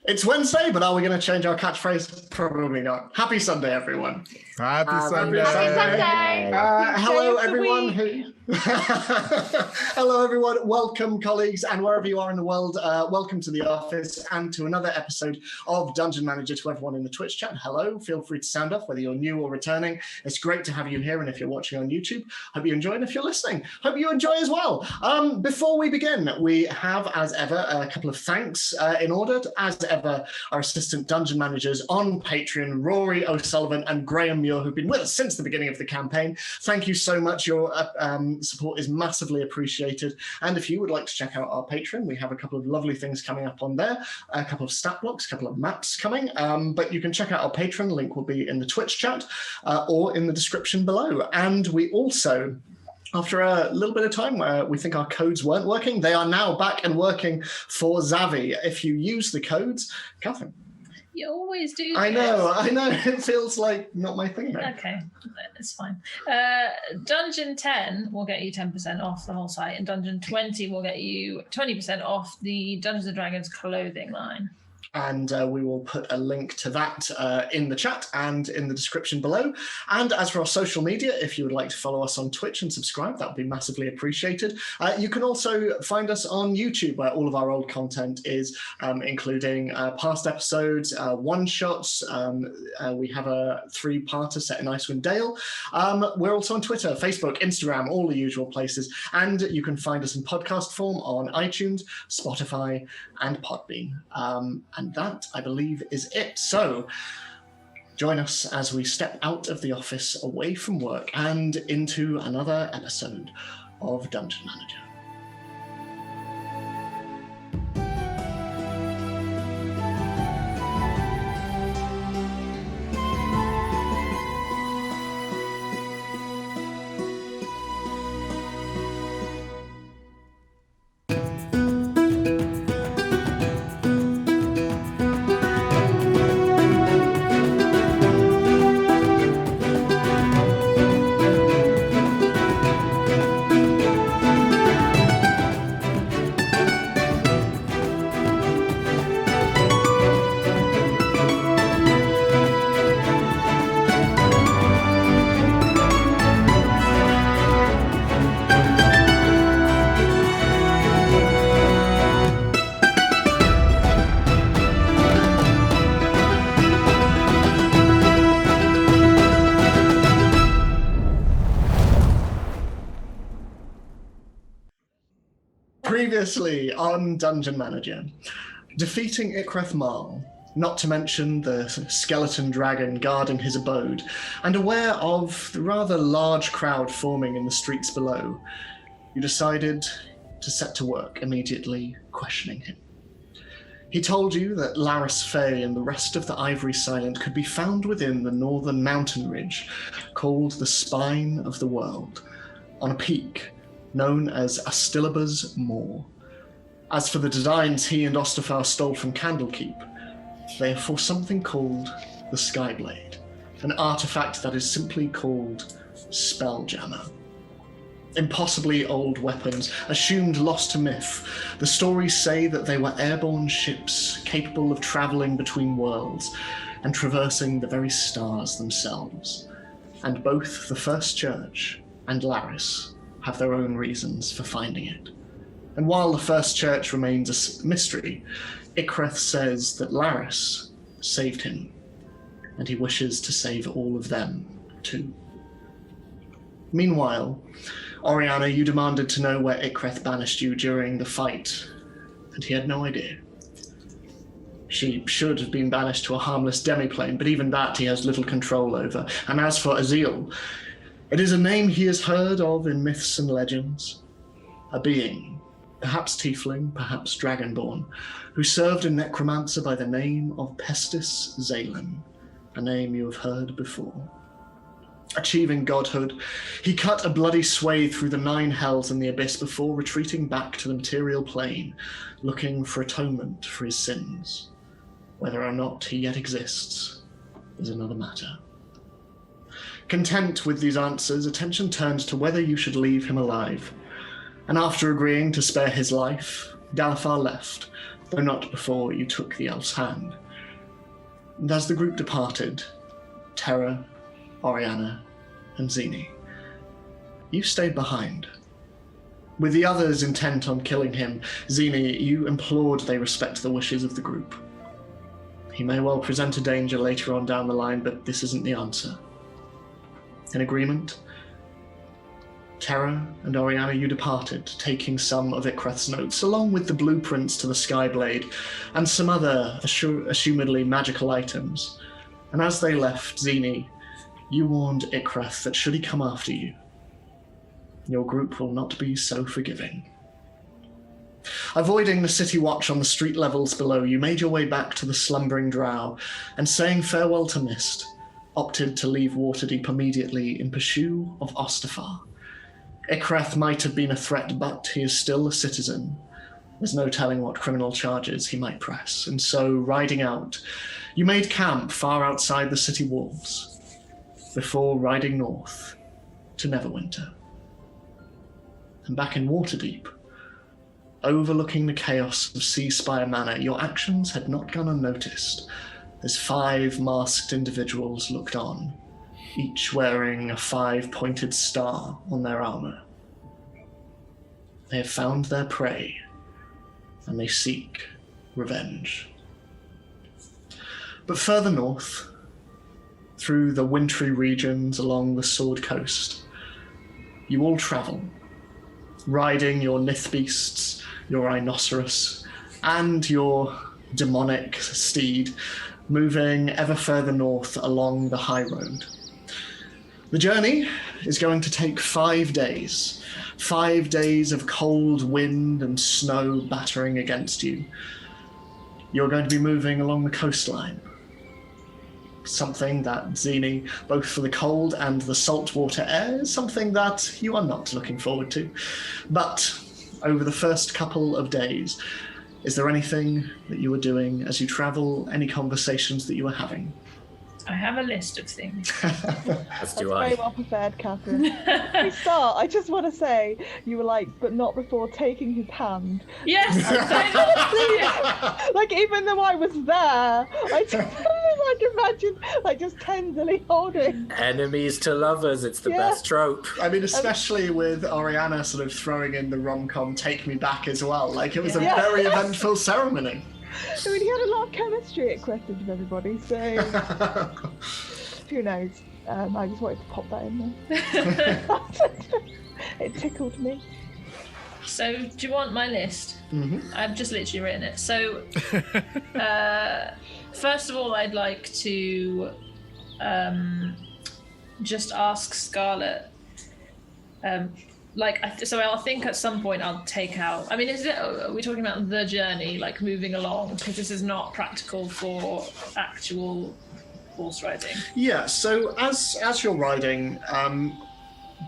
It's Wednesday, but are we going to change our catchphrase? Probably not. Happy Sunday, everyone. Happy Sunday. Happy Sunday. Hello, everyone. Hello, everyone. Welcome, colleagues, and wherever you are in the world, welcome to the office and to another episode of Dungeon Manager. To everyone in the Twitch chat, hello. Feel free to sound off, whether you're new or returning. It's great to have you here, and if you're watching on YouTube, hope you enjoy, and if you're listening, hope you enjoy as well. Before we begin, we have, as ever, a couple of thanks in order. As ever, our assistant dungeon managers on Patreon, Rory O'Sullivan and Graham Muir, who've been with us since the beginning of the campaign. Thank you so much. Your support is massively appreciated. And if you would like to check out our Patreon, we have a couple of lovely things coming up on there, a couple of stat blocks, a couple of maps coming. But you can check out our Patreon. Link will be in the Twitch chat or in the description below. And we also, after a little bit of time where we think our codes weren't working, they are now back and working for Xavi. If you use the codes, Catherine. You always do. I know. It feels like not my thing now. Okay, it's fine. Dungeon 10 will get you 10% off the whole site, and Dungeon 20 will get you 20% off the Dungeons & Dragons clothing line. And we will put a link to that in the chat and in the description below. And as for our social media, if you would like to follow us on Twitch and subscribe, that would be massively appreciated. You can also find us on YouTube, where all of our old content is, including past episodes, one-shots. We have a 3-parter set in Icewind Dale. We're also on Twitter, Facebook, Instagram, all the usual places. And you can find us in podcast form on iTunes, Spotify, and Podbean. And that, I believe, is it. So join us as we step out of the office, away from work, and into another episode of Dungeon Manager. Previously on Dungeon Manager, defeating Ikreth Marl, not to mention the skeleton dragon guarding his abode, and aware of the rather large crowd forming in the streets below, you decided to set to work immediately questioning him. He told you that Laris Fey and the rest of the Ivory Silent could be found within the northern mountain ridge called the Spine of the World, on a peak known as Astilaba's Moor. As for the designs he and Ostafar stole from Candlekeep, they are for something called the Skyblade, an artifact that is simply called Spelljammer. Impossibly old weapons, assumed lost to myth. The stories say that they were airborne ships capable of traveling between worlds and traversing the very stars themselves. And both the First Church and Laris have their own reasons for finding it. And while the First Church remains a mystery, Ikreth says that Laris saved him, and he wishes to save all of them too. Meanwhile, Oriana, you demanded to know where Ikreth banished you during the fight, and he had no idea. She should have been banished to a harmless demiplane, but even that he has little control over. And as for Azil, it is a name he has heard of in myths and legends. A being, perhaps tiefling, perhaps dragonborn, who served a necromancer by the name of Pestis Zalen, a name you have heard before. Achieving godhood, he cut a bloody swathe through the 9 hells and the abyss before retreating back to the material plane, looking for atonement for his sins. Whether or not he yet exists is another matter. Content with these answers, attention turns to whether you should leave him alive. And after agreeing to spare his life, Galifar left, though not before you took the elf's hand. And as the group departed, Terra, Oriana, and Zini, you stayed behind. With the others intent on killing him, Zini, you implored they respect the wishes of the group. He may well present a danger later on down the line, but this isn't the answer. In agreement, Terra and Oriana, you departed, taking some of Ikreth's notes, along with the blueprints to the Skyblade, and some other, assumedly magical items. And as they left, Zini, you warned Ikreth that should he come after you, your group will not be so forgiving. Avoiding the city watch on the street levels below, you made your way back to the slumbering drow, and saying farewell to Mist, opted to leave Waterdeep immediately in pursuit of Ostafar. Ikreth might have been a threat, but he is still a citizen. There's no telling what criminal charges he might press, and so, riding out, you made camp far outside the city walls, before riding north to Neverwinter. And back in Waterdeep, overlooking the chaos of Sea Spire Manor, your actions had not gone unnoticed, as 5 masked individuals looked on, each wearing a 5-pointed star on their armor. They have found their prey, and they seek revenge. But further north, through the wintry regions along the Sword Coast, you all travel, riding your Nith beasts, your rhinoceros, and your demonic steed, moving ever further north along the high road. The journey is going to take 5 days. 5 days of cold wind and snow battering against you. You're going to be moving along the coastline. Something that, Zini, both for the cold and the saltwater air, is something that you are not looking forward to. But over the first couple of days, is there anything that you are doing as you travel, any conversations that you are having? I have a list of things. That's very well prepared, Catherine. Before we start, I just want to say, you were like, but not before taking his hand. Yes! Like, even though I was there, I just imagine, like, just tenderly holding. Enemies to lovers, it's the best trope. I mean, especially with Oriana sort of throwing in the rom-com Take Me Back as well. Like, it was a very eventful ceremony. I mean, he had a lot of chemistry at Questions with everybody, so who knows? I just wanted to pop that in there. It tickled me. So, do you want my list? Mm-hmm. I've just literally written it. So, first of all, I'd like to just ask Scarlett. So I'll think at some point I'll take out. I mean, are we talking about the journey, like moving along? Because this is not practical for actual horse riding. Yeah. So as you're riding,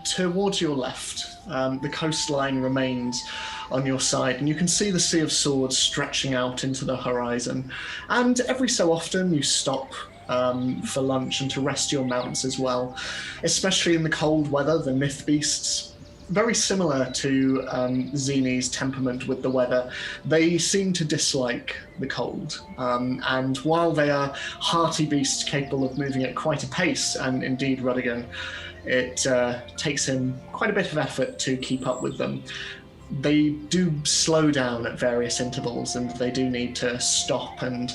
towards your left, the coastline remains on your side, and you can see the Sea of Swords stretching out into the horizon. And every so often, you stop for lunch and to rest your mounts as well, especially in the cold weather. The Nith beasts, very similar to Zini's temperament with the weather, they seem to dislike the cold. And while they are hearty beasts capable of moving at quite a pace, and indeed Ruddigan, it takes him quite a bit of effort to keep up with them. They do slow down at various intervals, and they do need to stop and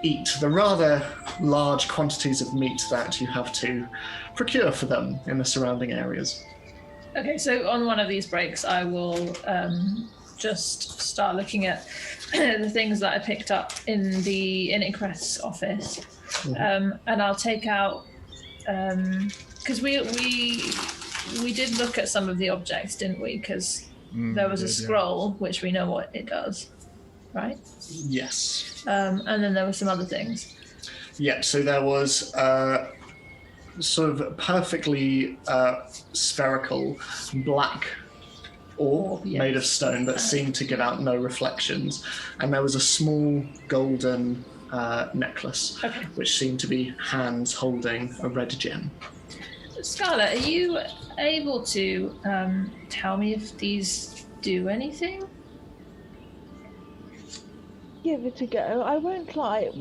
eat the rather large quantities of meat that you have to procure for them in the surrounding areas. Okay, so on one of these breaks, I will just start looking at the things that I picked up in Ikreth's office, and I'll take out because we did look at some of the objects, didn't we? Because there was a scroll, which we know what it does, right? Yes. And then there were some other things. Yeah. So there was sort of perfectly spherical black orb made of stone that seemed to give out no reflections, and there was a small golden necklace which seemed to be hands holding a red gem. Scarlett, are you able to tell me if these do anything? give it a go. I won't lie,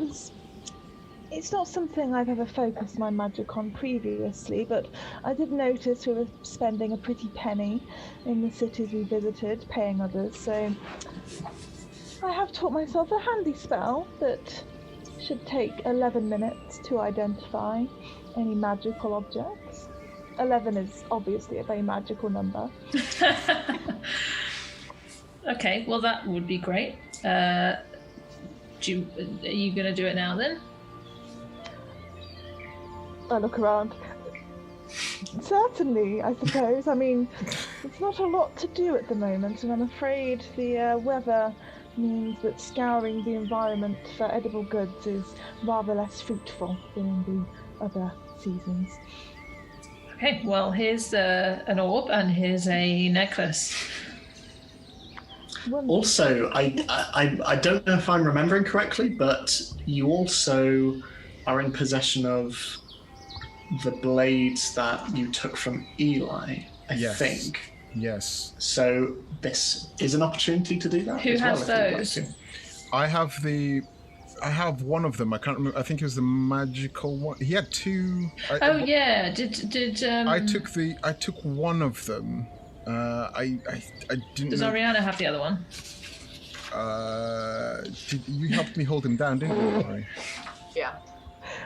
it's not something I've ever focused my magic on previously, but I did notice we were spending a pretty penny in the cities we visited, paying others, so I have taught myself a handy spell that should take 11 minutes to identify any magical objects. 11 is obviously a very magical number. Okay, well that would be great. Are you going to do it now then? I look around. Certainly, I suppose. I mean, there's not a lot to do at the moment, and I'm afraid the weather means that scouring the environment for edible goods is rather less fruitful than in the other seasons. Okay, well here's an orb and here's a necklace. Wonderful. Also, I don't know if I'm remembering correctly, but you also are in possession of the blades that you took from Eli, I think. Yes. So this is an opportunity to do that. Who as has well, if you'd like those? to. I have one of them. I can't remember. I think it was the magical one. He had two. Yeah. Did I took one of them. I didn't. Does know. Oriana have the other one? You helped me hold him down, didn't you? Ori? Yeah.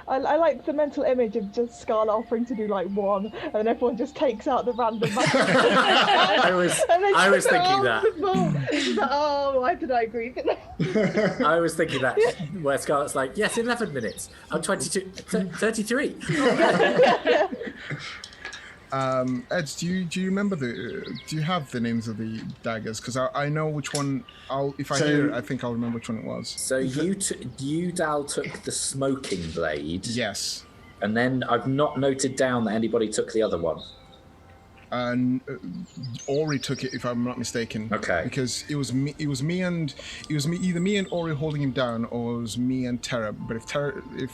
I like the mental image of just Scarlet offering to do like one, and then everyone just takes out the random magic. I was thinking that. It's like, oh, why did I agree? I was thinking that, where Scarlett's like, yes, 11 minutes. I'm 22, 33. Ed, do you remember do you have the names of the daggers? Because I know which one. If I hear it, I think I'll remember which one it was. So you, Dal, took the smoking blade. Yes. And then I've not noted down that anybody took the other one. And Ori took it, if I'm not mistaken. Okay. Because either me and Ori holding him down, or it was me and Terra. But if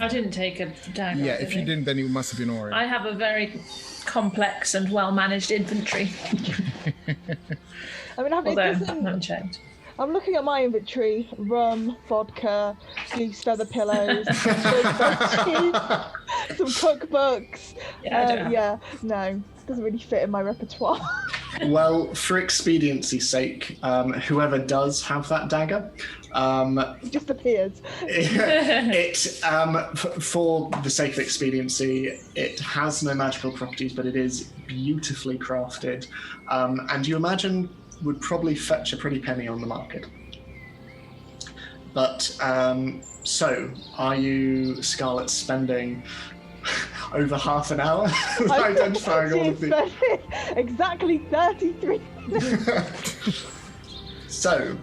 I didn't take a dagger. yeah, if you didn't, then it must have been Ori. I have a very complex and well-managed inventory. I mean, Although I haven't checked. I'm looking at my inventory: rum, vodka, goose feather pillows, some cookbooks. No, doesn't really fit in my repertoire. Well, for expediency's sake, whoever does have that dagger, It just appears. For the sake of expediency, it has no magical properties, but it is beautifully crafted, and you imagine would probably fetch a pretty penny on the market. But so, are you, Scarlett, spending over half an hour identifying all of the... Exactly 33 So,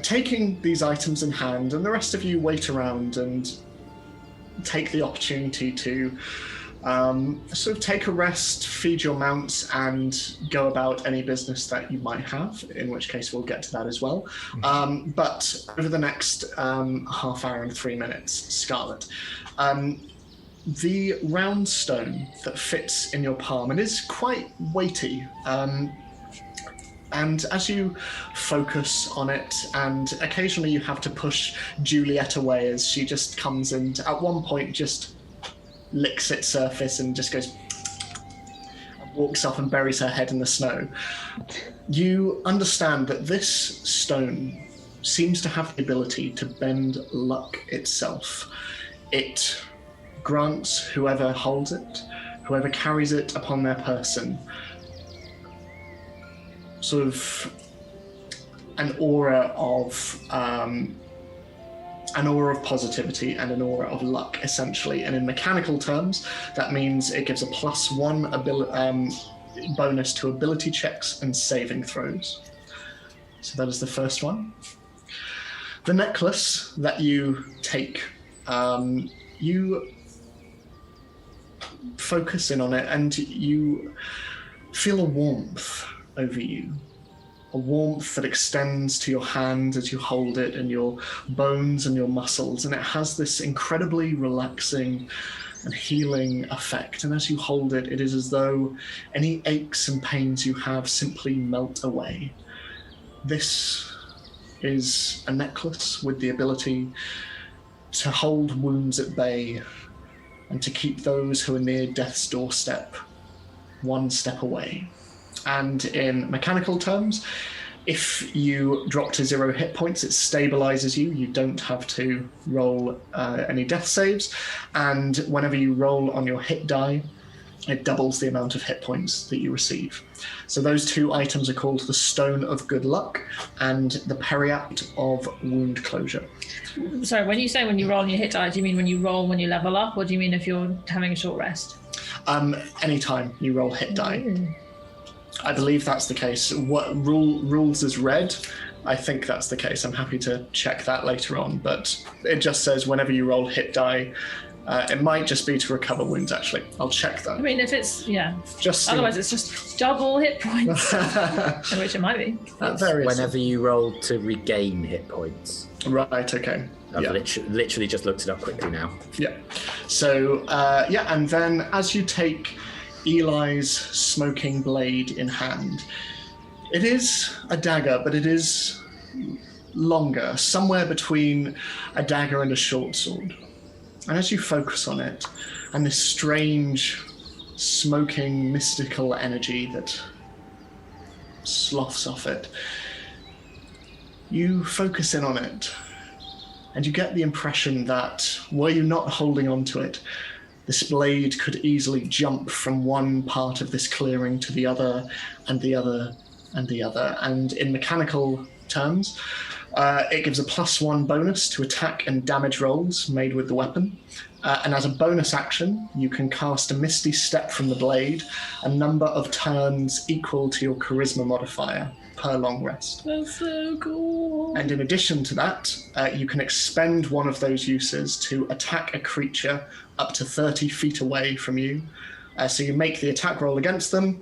taking these items in hand, and the rest of you wait around and take the opportunity to sort of take a rest, feed your mounts, and go about any business that you might have, in which case we'll get to that as well. But over the next half hour and 3 minutes, Scarlett, the round stone that fits in your palm and is quite weighty, and as you focus on it, and occasionally you have to push Juliet away as she just comes and at one point just licks its surface and just goes and walks off and buries her head in the snow. You understand that this stone seems to have the ability to bend luck itself. It grants whoever holds it, whoever carries it upon their person, sort of an aura of positivity and an aura of luck, essentially. And in mechanical terms, that means it gives a +1 bonus to ability checks and saving throws. So that is the first one. The necklace that you take, you focus in on it and you feel a warmth over you. A warmth that extends to your hand as you hold it, and your bones and your muscles, and it has this incredibly relaxing and healing effect. And as you hold it, it is as though any aches and pains you have simply melt away. This is a necklace with the ability to hold wounds at bay and to keep those who are near death's doorstep one step away. And in mechanical terms, if you drop to 0 hit points, it stabilizes you. You don't have to roll any death saves. And whenever you roll on your hit die, it doubles the amount of hit points that you receive. So those 2 items are called the Stone of Good Luck and the Periapt of Wound Closure. Sorry, when you roll on your hit die, do you mean when you roll when you level up, or do you mean if you're having a short rest? Anytime you roll hit die. I believe that's the case. What rules is red? I think that's the case. I'm happy to check that later on, but it just says whenever you roll hit die, it might just be to recover wounds, actually. I'll check that. I mean, if it's, Otherwise it's just double hit points, which it might be. Whenever you roll to regain hit points. Right, okay. I've literally just looked it up quickly now. Yeah. So, and then as you take Eli's smoking blade in hand, it is a dagger, but it is longer, somewhere between a dagger and a short sword. And as you focus on it, and this strange, smoking, mystical energy that sloughs off it, you focus in on it, and you get the impression that, were you not holding on to it, this blade could easily jump from one part of this clearing to the other, and the other, and the other. And in mechanical terms, it gives a +1 bonus to attack and damage rolls made with the weapon. And as a bonus action, you can cast a Misty Step from the blade, a number of turns equal to your charisma modifier per long rest. That's so cool. And in addition to that, you can expend one of those uses to attack a creature up to 30 feet away from you. So you make the attack roll against them.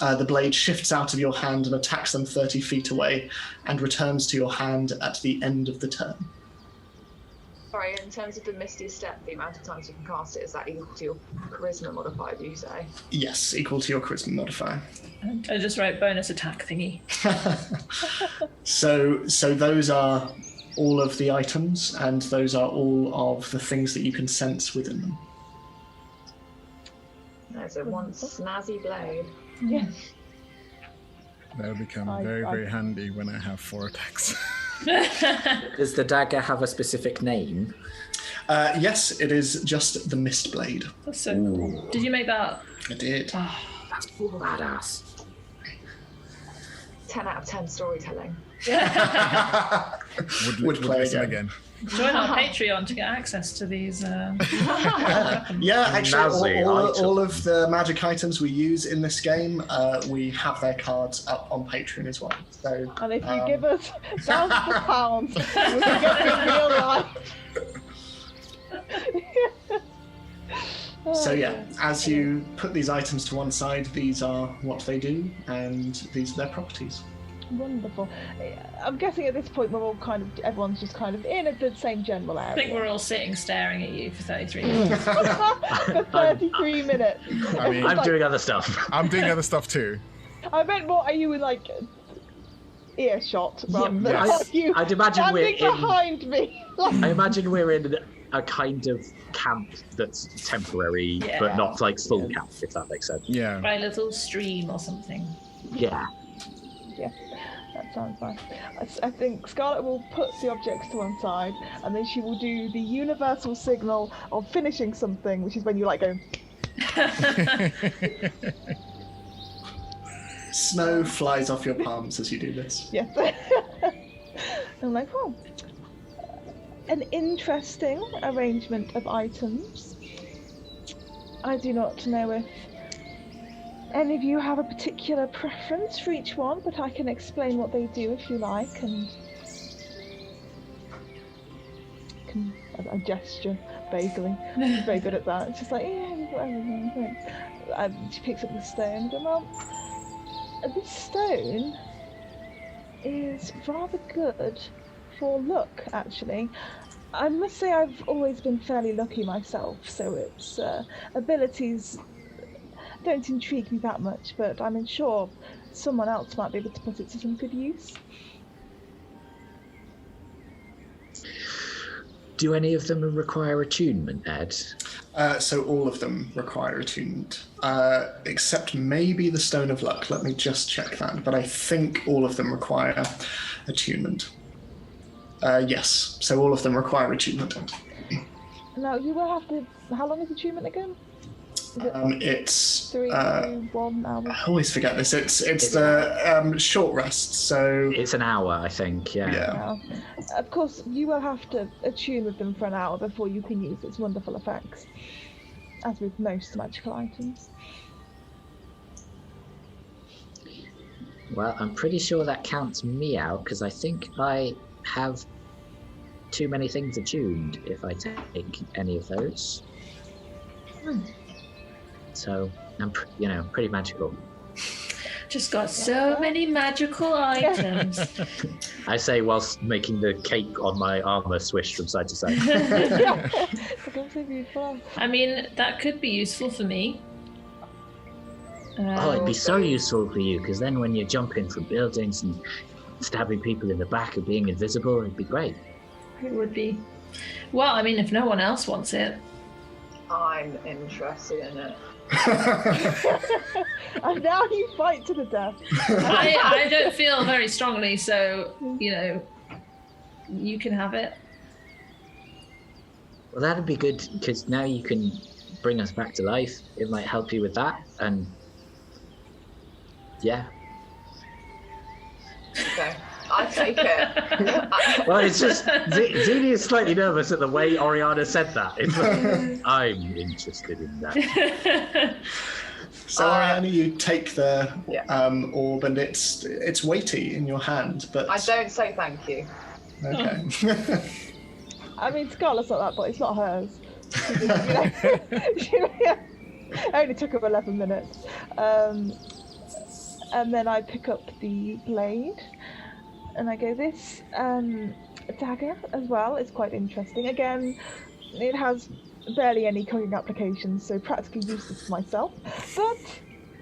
The blade shifts out of your hand and attacks them 30 feet away and returns to your hand at the end of the turn. Sorry, in terms of the Misty Step, the amount of times you can cast it, is that equal to your charisma modifier, do you say? Yes, equal to your charisma modifier. I just wrote bonus attack thingy. So those are all of the items, and those are all of the things that you can sense within them. There's a one snazzy blade. Yeah. That'll become very, very handy when I have 4 attacks. Does the dagger have a specific name? Yes, it is just the Mist Blade. That's so cool. Did you make that? I did. That's badass. 10 out of 10 storytelling. Would play again. Join our Patreon to get access to these. Yeah, actually, all of the magic items we use in this game, we have their cards up on Patreon as well. So, And if you give us thousands of pounds, we can get in real life. So yeah, as you put these items to one side, these are what they do, and these are their properties. Wonderful. I'm guessing at this point everyone's just kind of in the same general area. I think we're all sitting staring at you for 33 minutes. For 33 minutes. I mean, I'm doing other stuff. I'm doing other stuff too. I meant more, are you in earshot rather than yes. you I'd imagine we're standing behind me? I imagine we're in a kind of camp that's temporary, but not full camp, if that makes sense. Yeah. By a little stream or something. Yeah. Yeah, that sounds nice. I think Scarlet will put the objects to one side, and then she will do the universal signal of finishing something, which is when you go. Snow flies off your palms as you do this. Yes. I'm like, oh, an interesting arrangement of items. I do not know if any of you have a particular preference for each one, but I can explain what they do if you like, and I gesture vaguely. She's very good at that. It's just yeah, you've got everything. She picks up the stone and goes, well, this stone is rather good for luck, actually. I must say I've always been fairly lucky myself, so its abilities don't intrigue me that much, but I'm sure someone else might be able to put it to some good use. Do any of them require attunement, Ed? So all of them require attunement, except maybe the Stone of Luck. Let me just check that. But I think all of them require attunement. Yes, so all of them require attunement. Now, you will have to... How long is attunement again? It's 3 to 1 hour. I always forget this. It's the short rest. So It's an hour, I think. Yeah. yeah. Of course, you will have to attune with them for an hour before you can use its wonderful effects, as with most magical items. Well, I'm pretty sure that counts me out because I think I have too many things attuned if I take any of those. So I'm, pretty magical. Just got so many magical items. I say whilst making the cape on my armor swish from side to side. That's so beautiful. I mean, that could be useful for me. Oh, it'd be so useful for you because then when you're jumping from buildings and stabbing people in the back and being invisible, it'd be great. It would be. Well, I mean, if no one else wants it. I'm interested in it. And now you fight to the death. I don't feel very strongly, so, you can have it. Well, that'd be good because now you can bring us back to life. It might help you with that, and yeah. Okay, I take it. Well, it's just Zini is slightly nervous at the way Oriana said that. It's like, I'm interested in that. So Oriana, you take the orb, and it's weighty in your hand, but I don't say thank you. Okay. I mean, Scarlet's not that, but it's not hers. It only took her 11 minutes. And then I pick up the blade, and I go, this dagger as well is quite interesting. Again, it has barely any cooking applications, so practically useless for myself. But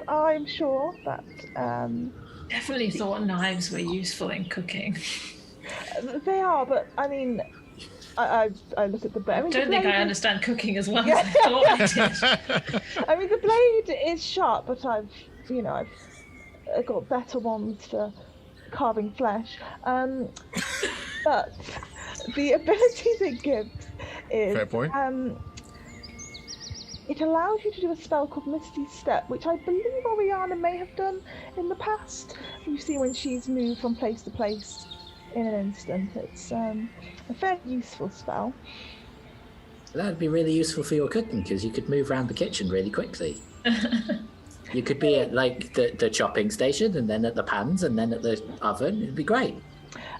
I'm sure that... Definitely thought knives were useful in cooking. They are, but I mean... I look at the blade. I don't think I understand cooking as well as I thought I did. I mean, the blade is sharp, but I've got better ones for carving flesh. But the abilities it gives is... Fair point. It allows you to do a spell called Misty Step, which I believe Oriana may have done in the past. You see when she's moved from place to place in an instant. It's a fairly useful spell. That'd be really useful for your cooking because you could move around the kitchen really quickly. You could be at like the chopping station, and then at the pans, and then at the oven. It'd be great.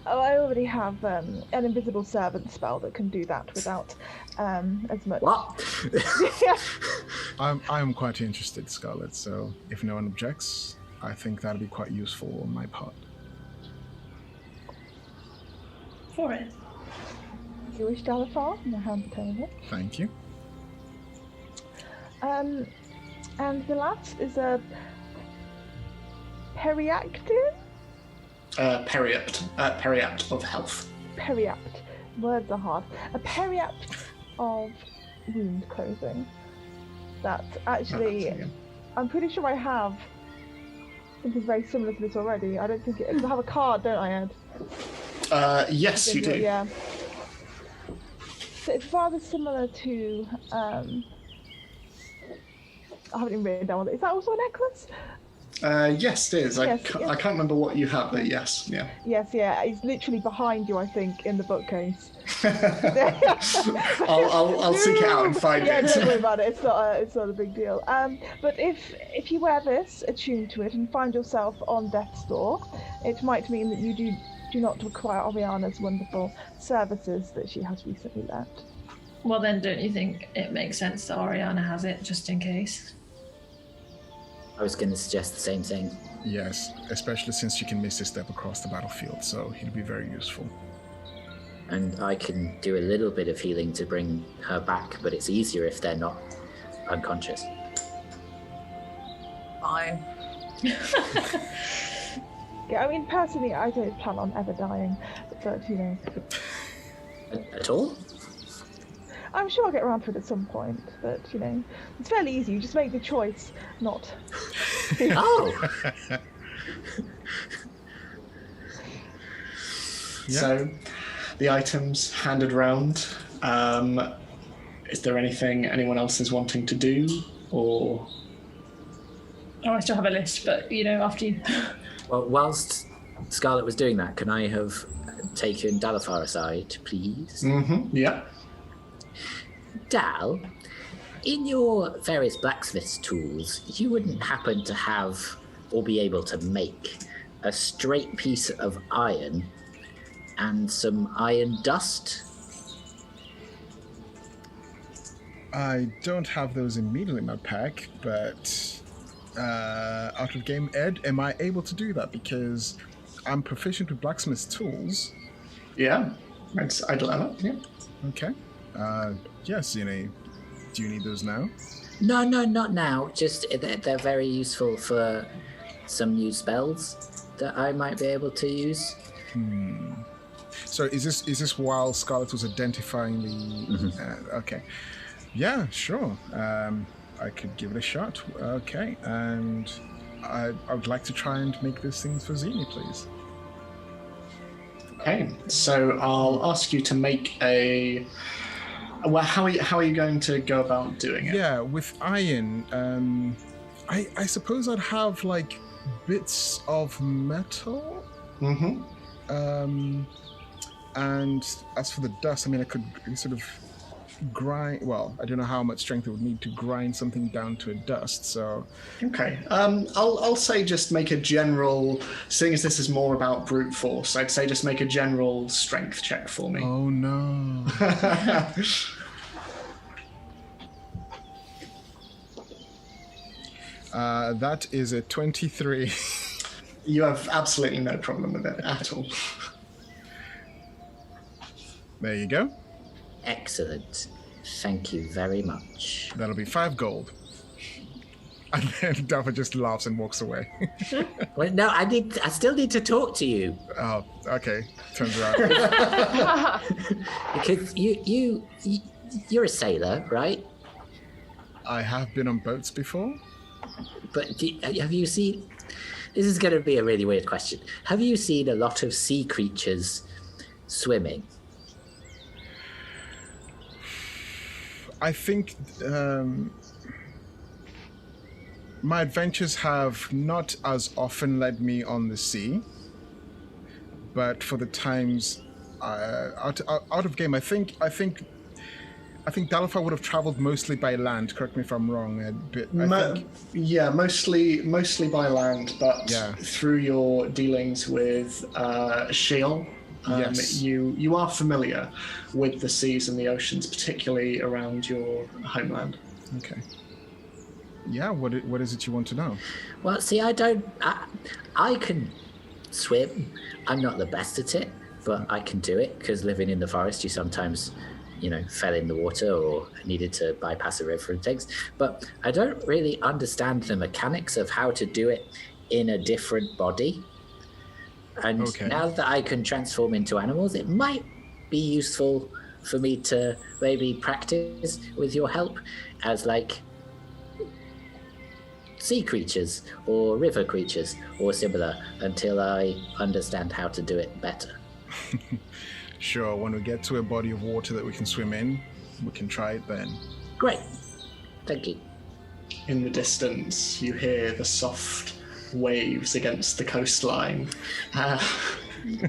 Oh, I already have an invisible servant spell that can do that without as much. What? I'm quite interested, Scarlet. So if no one objects, I think that'd be quite useful on my part. For it. If you wish to have a far, my hand turning it. Thank you. And the last is a periactin? Periapt of health. Periapt. Words are hard. A periapt of wound clothing. That actually, I'm pretty sure I have something very similar to this already. I don't think it. I have a card, don't I, Ed? Yes, you do. Yeah. So it's rather similar to. I haven't even written down. Is that also a necklace? Yes, it is. Yes, I can't remember what you have, but yes, yeah. Yes, yeah. It's literally behind you, I think, in the bookcase. I'll seek it out and find yeah, it. don't worry about it. It's not a big deal. But if you wear this, attuned to it, and find yourself on death's door, it might mean that you do not require Oriana's wonderful services that she has recently left. Well, then, don't you think it makes sense that Oriana has it, just in case? I was going to suggest the same thing. Yes, especially since you can miss a step across the battlefield, so it'll be very useful. And I can do a little bit of healing to bring her back, but it's easier if they're not unconscious. Fine. Yeah, I mean, personally, I don't plan on ever dying, but you know. At all? I'm sure I'll get around to it at some point, but, it's fairly easy. You just make the choice not to. Oh! So, the items handed round. Is there anything anyone else is wanting to do, or? Oh, I still have a list, but after you. Well, whilst Scarlet was doing that, can I have taken Dalifar aside, please? Mm-hmm. Yeah. Dal, in your various blacksmith's tools, you wouldn't happen to have or be able to make a straight piece of iron and some iron dust? I don't have those immediately in my pack, but out of game, Ed, am I able to do that? Because I'm proficient with blacksmith's tools. Yeah. I don't know. Yeah. Okay. Yes, do you need those now? No, not now. Just they're very useful for some new spells that I might be able to use. So is this while Scarlet was identifying the? Okay. Yeah, sure. I could give it a shot. Okay, and I would like to try and make these things for Zini, please. Okay, so I'll ask you to make a. Well, how are you going to go about doing it? Yeah, with iron, I suppose I'd have like bits of metal. Mm-hmm. And as for the dust, I could sort of grind. Well, I don't know how much strength it would need to grind something down to a dust. So. Okay. I'll say just make a general. Seeing as this is more about brute force, I'd say just make a general strength check for me. Oh no. That is a 23. You have absolutely no problem with it at all. There you go. Excellent. Thank you very much. That'll be 5 gold. And then Dalfa just laughs and walks away. Well, no, I still need to talk to you. Oh, okay. Turns around. Because you're a sailor, right? I have been on boats before. But have you seen... This is going to be a really weird question. Have you seen a lot of sea creatures swimming? I think my adventures have not as often led me on the sea, but for the times out of game, I think Dalifar would have traveled mostly by land. Correct me if I'm wrong, Ed. But yeah, mostly by land, but Yeah. through your dealings with Sheol, Yes. you are familiar with the seas and the oceans, particularly around your homeland. Okay. Yeah. What is it you want to know? Well, see, I can swim. I'm not the best at it, but I can do it because living in the forest, you sometimes, fell in the water or needed to bypass a river and things. But I don't really understand the mechanics of how to do it in a different body. And Okay. now that I can transform into animals, it might be useful for me to maybe practice with your help as like sea creatures or river creatures or similar until I understand how to do it better. Sure. When we get to a body of water that we can swim in, we can try it then. Great. Thank you. In the distance, you hear the soft waves against the coastline.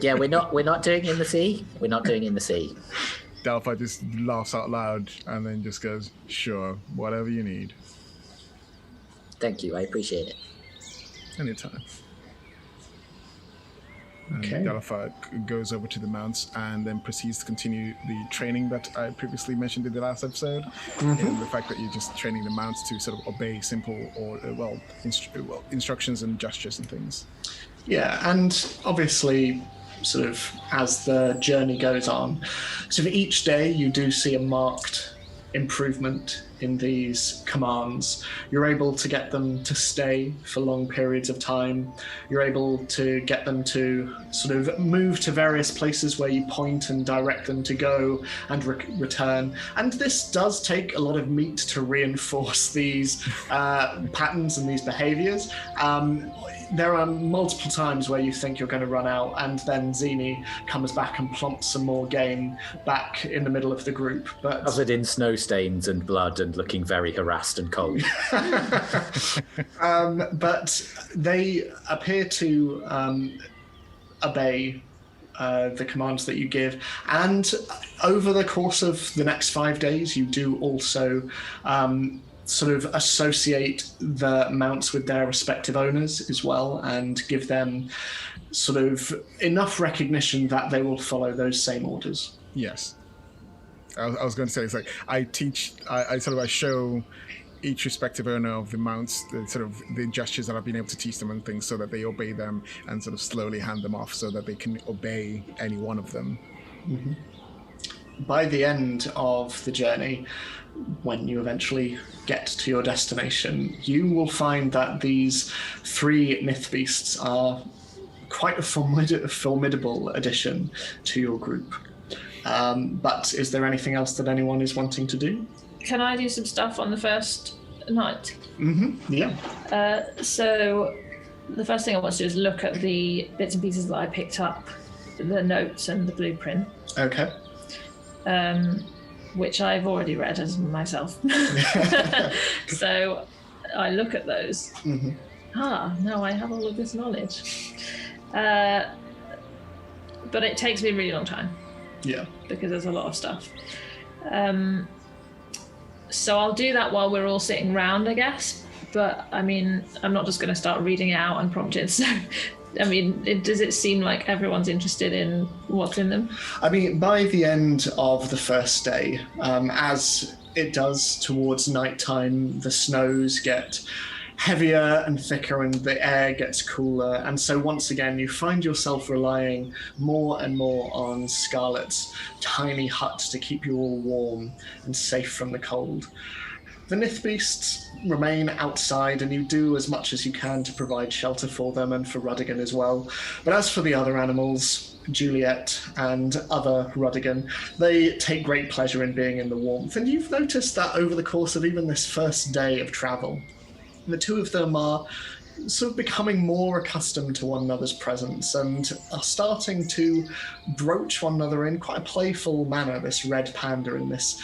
Yeah, we're not doing in the sea. We're not doing in the sea. Dalfa just laughs out loud and then just goes, "Sure, whatever you need, Thank you. I appreciate it. anytime." Okay. And Dalfa goes over to the mounts and then proceeds to continue the training that I previously mentioned in the last episode. And the fact that you're just training the mounts to sort of obey simple or instructions and gestures and things. Yeah, and obviously, sort of as the journey goes on, sort of each day you do see a marked improvement in these commands, you're able to get them to stay for long periods of time. You're able to get them to sort of move to various places where you point and direct them to go and return. And this does take a lot of meat to reinforce these patterns and these behaviors. There are multiple times where you think you're going to run out, and then Zini comes back and plonks some more game back in the middle of the group. But Covered in snow stains and blood and looking very harassed and cold. But they appear to obey the commands that you give. And over the course of the next 5 days, you do also sort of associate the mounts with their respective owners as well, and give them sort of enough recognition that they will follow those same orders. Yes. I was going to say, it's like I show each respective owner of the mounts the gestures that I've been able to teach them and things, so that they obey them and sort of slowly hand them off so that they can obey any one of them. Mm-hmm. By the end of the journey, when you eventually get to your destination, you will find that these 3 myth beasts are quite a formidable addition to your group. But is there anything else that anyone is wanting to do? Can I do some stuff on the first night? Mm-hmm. Yeah. So the first thing I want to do is look at the bits and pieces that I picked up, the notes and the blueprint. Okay. Which I've already read as myself. So I look at those. Mm-hmm. Now I have all of this knowledge. But it takes me a really long time. Yeah. Because there's a lot of stuff. So I'll do that while we're all sitting round, I guess. But I mean, I'm not just going to start reading it out unprompted. So, I mean, does it seem like everyone's interested in what's in them? I mean, by the end of the first day, as it does towards nighttime, the snows get heavier and thicker and the air gets cooler. And so once again, you find yourself relying more and more on Scarlet's tiny hut to keep you all warm and safe from the cold. The Nith Beasts remain outside, and you do as much as you can to provide shelter for them and for Rudigan as well. But as for the other animals, Juliet and other Rudigan, they take great pleasure in being in the warmth. And you've noticed that over the course of even this first day of travel, the 2 of them are sort of becoming more accustomed to one another's presence and are starting to broach one another in quite a playful manner, this red panda and this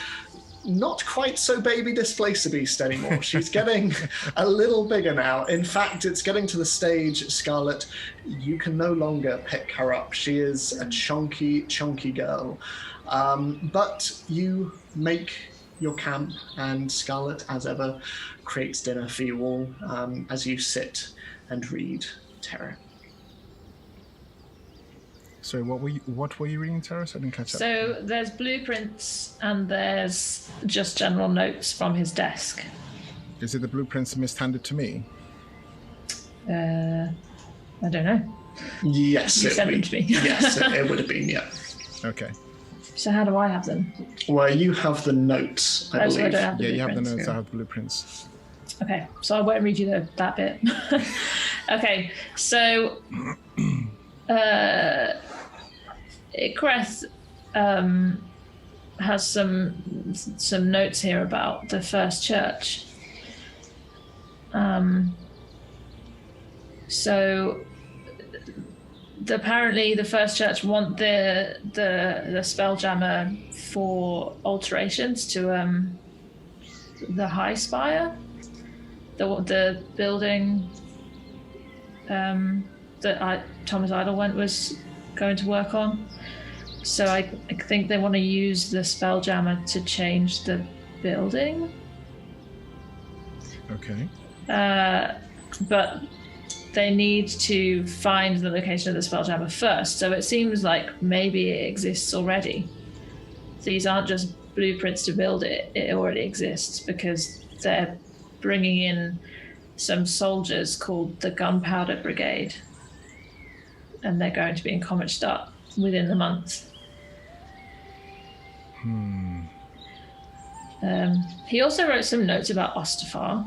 not quite so baby Displacer Beast anymore. She's getting a little bigger now. In fact, it's getting to the stage, Scarlet, you can no longer pick her up. She is a chunky girl. But you make your camp, and Scarlet, as ever, creates dinner for you all as you sit and read Terra. So what were you reading, Terra? So I didn't catch that. So there's blueprints and there's just general notes from his desk. Is it the blueprints mishanded to me? I don't know. Yes, You sent them to me. Yes, it would have been, yeah. Okay. So how do I have them? Well, you have the notes, I So I believe. don't have the Yeah, you have the blueprints. notes. I have blueprints. Okay, so I won't read you that bit. Okay, so Ikreth has some notes here about the first church. So apparently the first church want the Spelljammer for alterations to the High Spire, the building that Thomas Idlewent was going to work on. So I think they want to use the Spelljammer to change the building. Okay. But they need to find the location of the Spelljammer first. So it seems like maybe it exists already. These aren't just blueprints to build it. It already exists because they're bringing in some soldiers called the Gunpowder Brigade. And they're going to be in He also wrote some notes about Ostafar.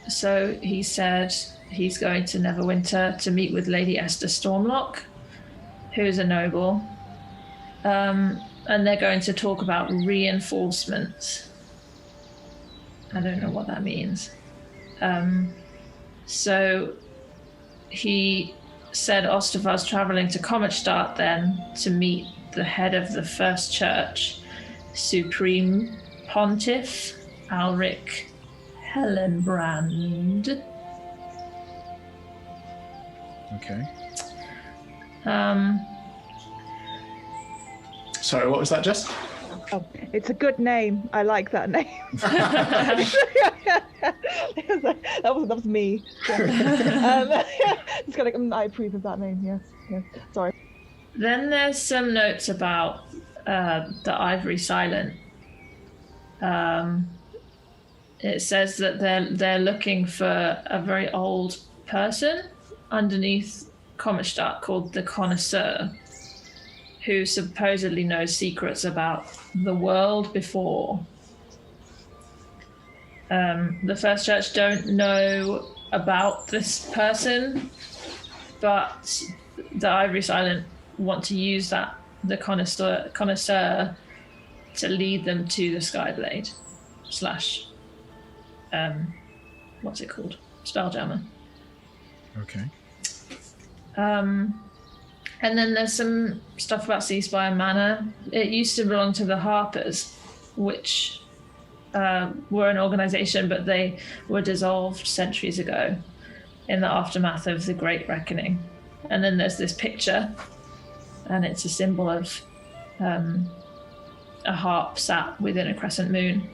So he said he's going to Neverwinter to meet with Lady Esther Stormlock, who's a noble. And they're going to talk about reinforcements. I don't know what that means. So he said Ostafar's traveling to Kometstadt then to meet the head of the First Church, Supreme Pontiff Alric Hellenbrand. Okay. Sorry, what was that, Jess? Oh, it's a good name. I like that name. that was me. It's kind of, I approve of that name. Yes. Sorry. Then there's some notes about the Ivory Silent. It says that they're looking for a very old person underneath Kometstadt called the Connoisseur, who supposedly knows secrets about the world before. The First Church don't know about this person, but the Ivory Silent want to use the connoisseur to lead them to the Skyblade / what's it called? Spelljammer. Okay. And then there's some stuff about Seaspire Manor. It used to belong to the Harpers, which were an organization, but they were dissolved centuries ago in the aftermath of the Great Reckoning. And then there's this picture, and it's a symbol of a harp sat within a crescent moon.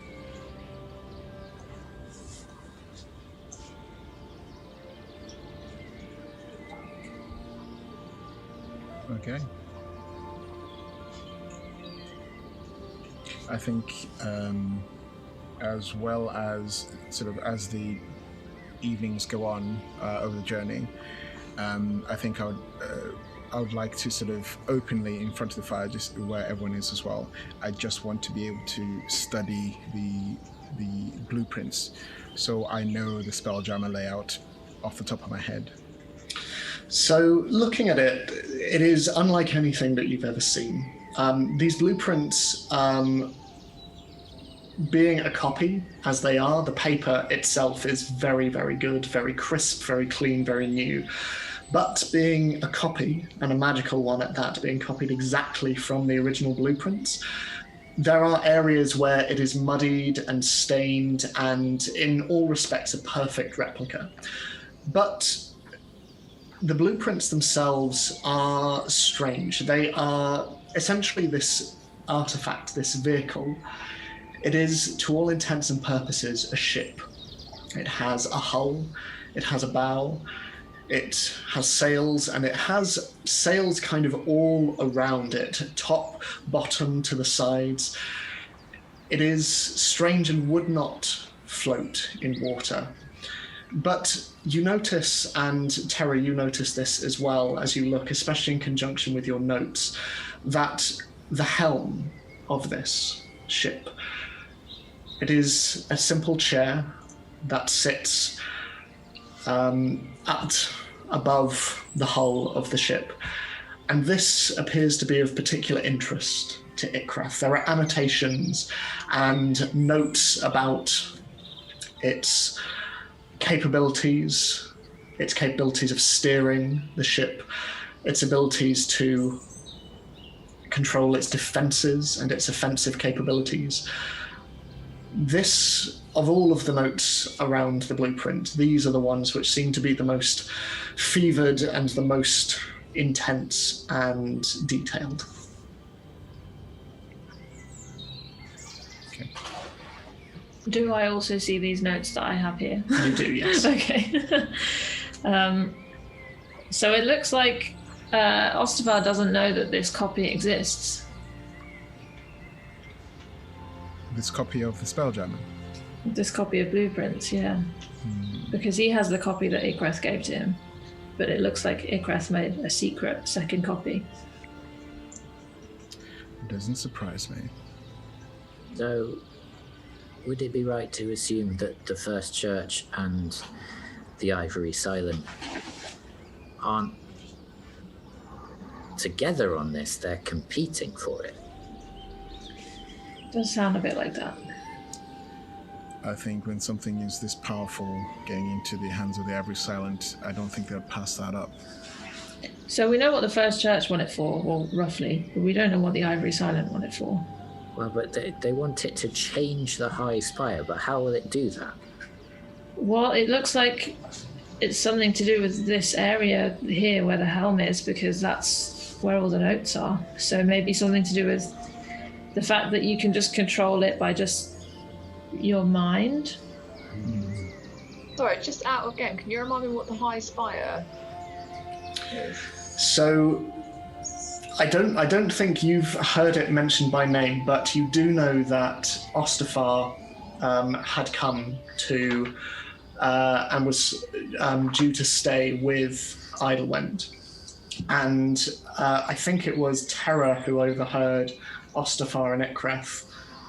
Okay. I think, as well as sort of as the evenings go on over the journey, I think I would like to sort of openly in front of the fire, just where everyone is as well. I just want to be able to study the blueprints, so I know the Spelljammer layout off the top of my head. So, looking at it, it is unlike anything that you've ever seen. These blueprints, being a copy, as they are, the paper itself is very, very good, very crisp, very clean, very new. But being a copy, and a magical one at that, being copied exactly from the original blueprints, there are areas where it is muddied and stained and in all respects a perfect replica. But the blueprints themselves are strange. They are essentially this artifact, this vehicle. It is, to all intents and purposes, a ship. It has a hull, it has a bow, it has sails, and it has sails kind of all around it, top, bottom, to the sides. It is strange and would not float in water. But you notice, and Terry, you notice this as well as you look, especially in conjunction with your notes, that the helm of this ship, it is a simple chair that sits above the hull of the ship. And this appears to be of particular interest to Ikrath. There are annotations and notes about its capabilities of steering the ship, its abilities to control its defenses and its offensive capabilities. This, of all of the notes around the blueprint, these are the ones which seem to be the most fevered and the most intense and detailed. Okay. Do I also see these notes that I have here? You do, yes. Okay. So it looks like Ostafar doesn't know that this copy exists. This copy of the Spelljammer? This copy of blueprints, yeah. Because he has the copy that Ikrath gave to him. But it looks like Ikrath made a secret second copy. Doesn't surprise me. So, would it be right to assume that the First Church and the Ivory Silent aren't together on this? They're competing for it. Does sound a bit like that. I think when something is this powerful getting into the hands of the Ivory Silent, I don't think they'll pass that up. So we know what the First Church want it for, well, roughly, but we don't know what the Ivory Silent want it for. Well, but they want it to change the High Spire, but how will it do that? Well, it looks like it's something to do with this area here where the helm is, because that's where all the notes are. So maybe something to do with the fact that you can just control it by just your mind. Sorry, just out of game, can you remind me what the High Spire is? So, I don't think you've heard it mentioned by name, but you do know that Ostafar had come to and was due to stay with Idlewend. And I think it was Terra who overheard Ostafar and Ikreth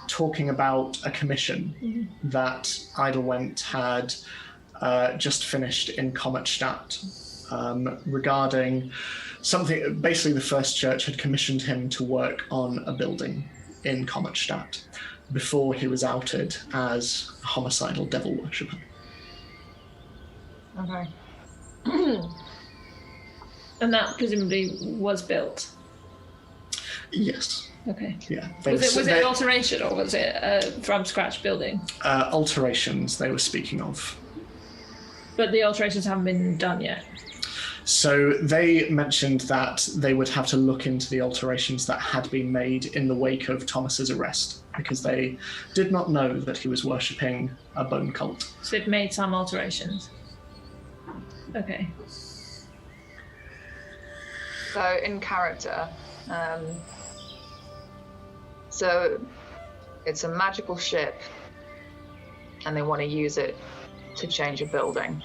talking about a commission that Idlewend had just finished in Kometstadt regarding something. Basically, the First Church had commissioned him to work on a building in Kometstadt before he was outed as a homicidal devil worshipper. Okay. And that presumably was built. Yes. Okay. Yeah. Was it an alteration, or was it a from scratch building? Alterations they were speaking of. But the alterations haven't been done yet. So they mentioned that they would have to look into the alterations that had been made in the wake of Thomas's arrest, because they did not know that he was worshipping a bone cult. So they've made some alterations. Okay. So in character, so it's a magical ship, and they want to use it to change a building.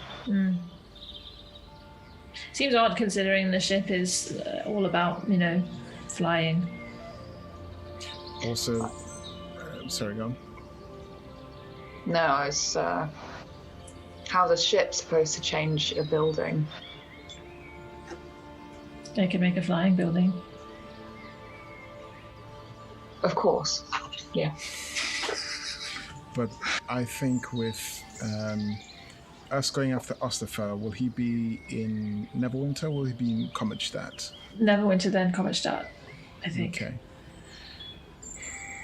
Seems odd considering the ship is all about, flying. Also, sorry, go on. No, it's how the ship's supposed to change a building. They could make a flying building. Of course. Yeah. But I think with us going after Ostafar, will he be in Neverwinter or will he be in Kometstadt? Neverwinter, then Kometstadt, I think. Okay.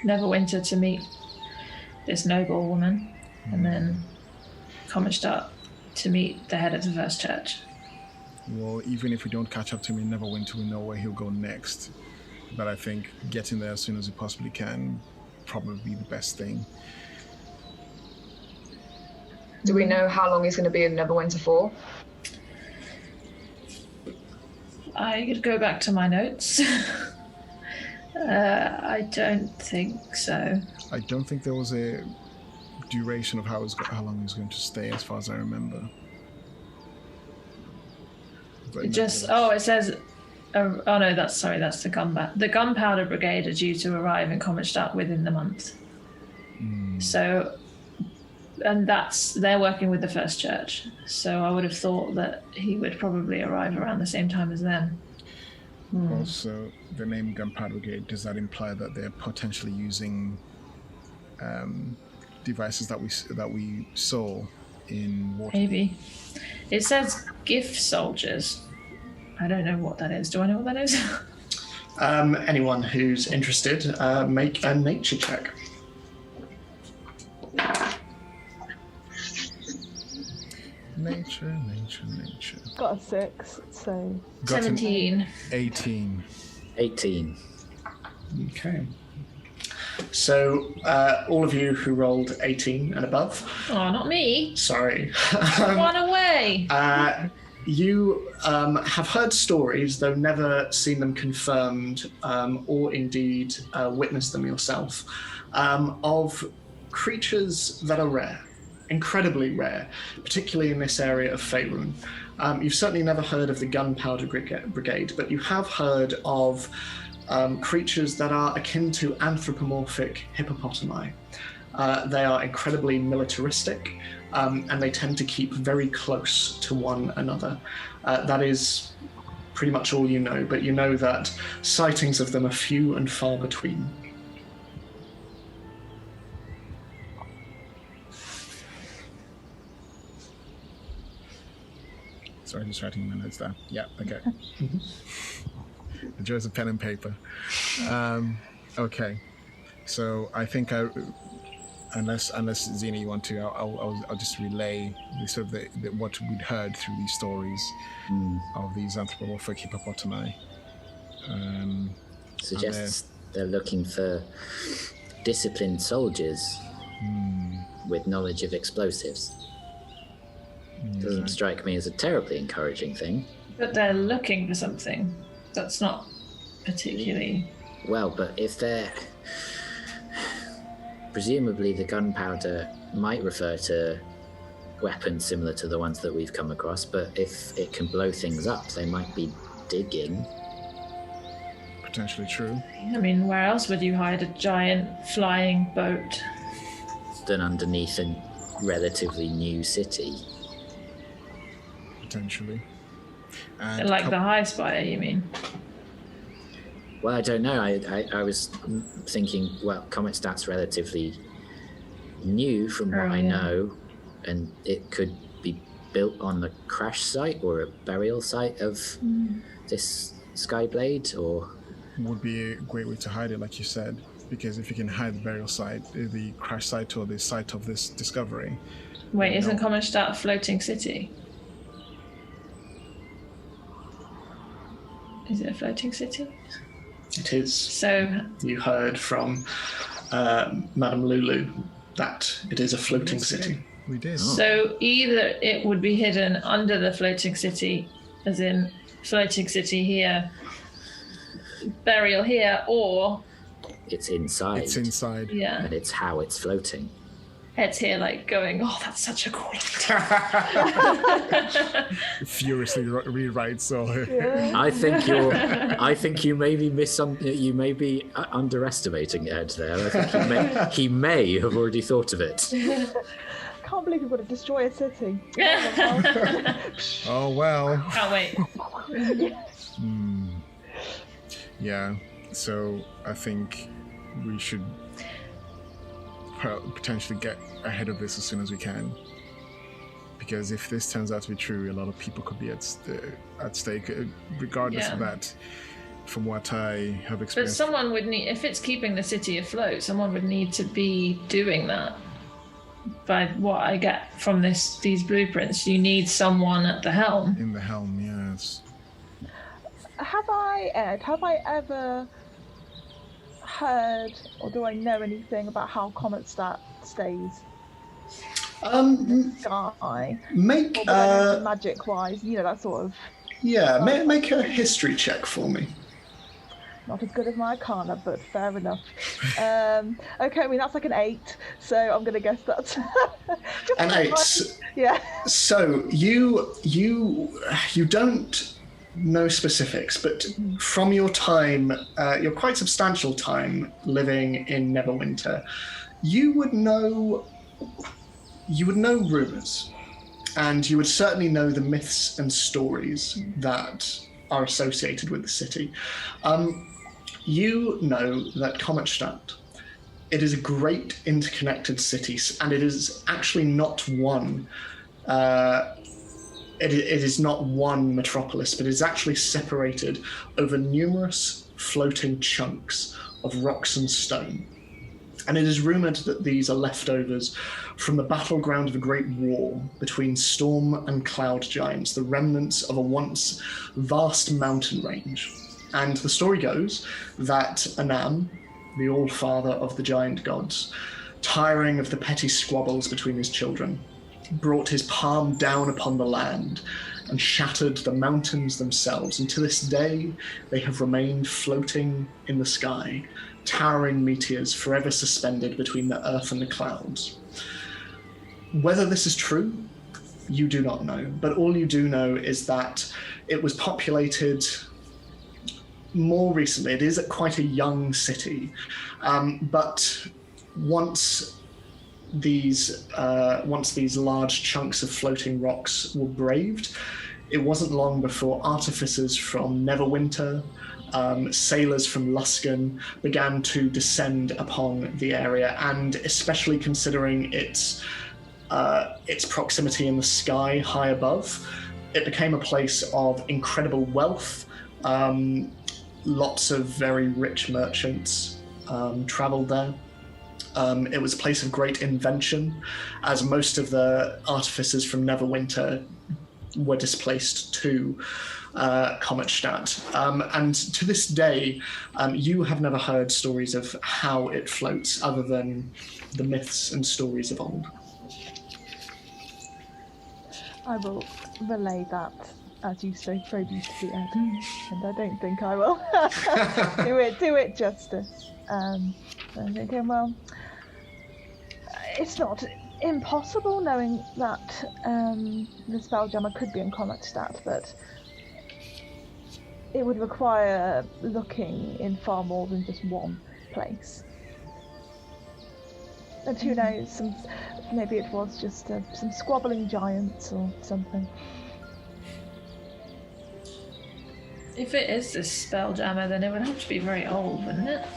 Neverwinter to meet this noble woman, and then Kometstadt to meet the head of the First Church. Well, even if we don't catch up to him in Neverwinter, we know where he'll go next. But I think getting there as soon as we possibly can probably be the best thing. Do we know how long he's going to be in Neverwinter for? I could go back to my notes. I don't think so. I don't think there was a duration of how long he was going to stay, as far as I remember. But It says. Oh no, that's the gunpowder. The gunpowder brigade are due to arrive in Kometstadt within the month. So, and they're working with the First Church. So I would have thought that he would probably arrive around the same time as them. Also, the name Gunpowder Brigade, does that imply that they're potentially using devices that we saw in Water? Maybe. It says gift soldiers. I don't know what that is. Do I know what that is? Anyone who's interested, make a nature check. Nature. Got a 6, so Got an 17. 18. 18. Okay. So, all of you who rolled 18 and above, Oh, not me. sorry. One away. You have heard stories, though never seen them confirmed or indeed witnessed them yourself, of creatures that are rare, incredibly rare, particularly in this area of Faerun. You've certainly never heard of the Gunpowder Brigade, but you have heard of creatures that are akin to anthropomorphic hippopotami. They are incredibly militaristic, and they tend to keep very close to one another. That is pretty much all you know, but you know that sightings of them are few and far between. Sorry, just writing my notes down. Yeah, okay. Enjoys a pen and paper. Okay, so I think unless Zena, you want to, I'll just relay the sort of what we'd heard through these stories of these anthropomorphic hippopotami. Suggests they're looking for disciplined soldiers with knowledge of explosives. Doesn't strike me as a terribly encouraging thing. But they're looking for something. That's not particularly... Well, but if they're... Presumably the gunpowder might refer to weapons similar to the ones that we've come across, but if it can blow things up, they might be digging. Potentially true. I mean, where else would you hide a giant flying boat? Than underneath a relatively new city. Potentially. And Like the High Spire, you mean? Well, I don't know. I was thinking, well, Comet Stat's relatively new from what I know, and it could be built on the crash site or a burial site of this Skyblade, or... Would be a great way to hide it, like you said, because if you can hide the burial site, the crash site, or the site of this discovery... Wait, isn't Comet Stat a floating city? Is it a floating city? It is. So you heard from Madame Lulu that it is a floating city. We did. So either it would be hidden under the floating city, as in floating city here, burial here, or it's inside. It's inside. Yeah. And it's how it's floating. Heads here like going, oh, that's such a cool idea. Furiously rewrites. So I think you may be underestimating Ed there. I think he may have already thought of it. I can't believe you're going to destroy a city. Oh well. Can't wait. Yeah. So I think we should potentially get ahead of this as soon as we can, because if this turns out to be true, a lot of people could be at stake. Regardless of that, from what I have experienced, but someone would need, if it's keeping the city afloat, someone would need to be doing that. By what I get from these blueprints, you need someone at the helm. In the helm, yes. Have I ever heard, or do I know anything about how Comet Stat stays? Sky. Make magic wise, that sort of. Yeah, make a history check for me. Not as good as my Arcana, but fair enough. Okay, I mean that's like an 8, so I'm gonna guess that's an 8. Yeah. So you don't know specifics, but from your time, your quite substantial time living in Neverwinter, you would know rumors, and you would certainly know the myths and stories that are associated with the city. You know that Kometstadt, it is a great interconnected city, and it is actually not one. It is not one metropolis, but it is actually separated over numerous floating chunks of rocks and stone. And it is rumored that these are leftovers from the battleground of a great war between storm and cloud giants, the remnants of a once vast mountain range. And the story goes that Anam, the All-Father of the giant gods, tiring of the petty squabbles between his children, brought his palm down upon the land and shattered the mountains themselves, and to this day they have remained floating in the sky, towering meteors forever suspended between the earth and the clouds. Whether this is true, you do not know, but all you do know is that it was populated more recently. It is quite a young city, but once these large chunks of floating rocks were braved, it wasn't long before artificers from Neverwinter, sailors from Luskan began to descend upon the area, and especially considering its proximity in the sky high above, it became a place of incredible wealth. Lots of very rich merchants traveled there. It was a place of great invention, as most of the artificers from Neverwinter were displaced to Kometstadt. And to this day, you have never heard stories of how it floats other than the myths and stories of old. I will relay that, as you so beautifully, Ed, and I don't think I will do it justice. I'm thinking, well, it's not impossible knowing that the Spelljammer could be in Kometstadt, but it would require looking in far more than just one place. And who knows, maybe it was just some squabbling giants or something. If it is this Spelljammer, then it would have to be very old, wouldn't it?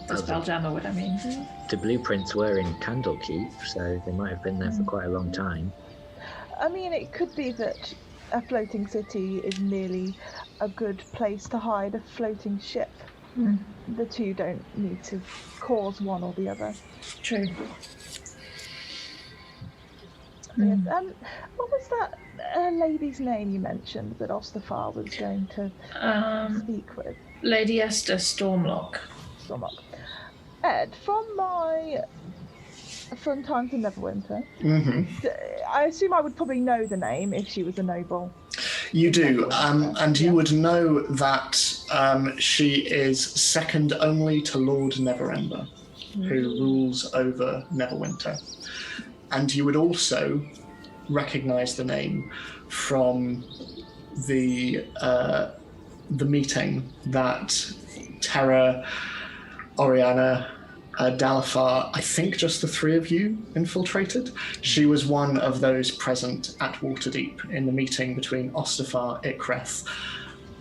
The Spelljammer would, I mean. The blueprints were in Candlekeep, so they might have been there for quite a long time. I mean, it could be that a floating city is merely a good place to hide a floating ship. The two don't need to cause one or the other. True. Yes. What was that lady's name you mentioned that Ostafar was going to speak with? Lady Esther Stormlock. Stormlock. Ed, from times in Neverwinter, I assume I would probably know the name if she was a noble. You do, and you would know that she is second only to Lord Neverember, who rules over Neverwinter. And you would also recognise the name from the meeting that Terra, Oriana, Dalafar, I think just the three of you infiltrated. She was one of those present at Waterdeep in the meeting between Ostafar, Ikreth,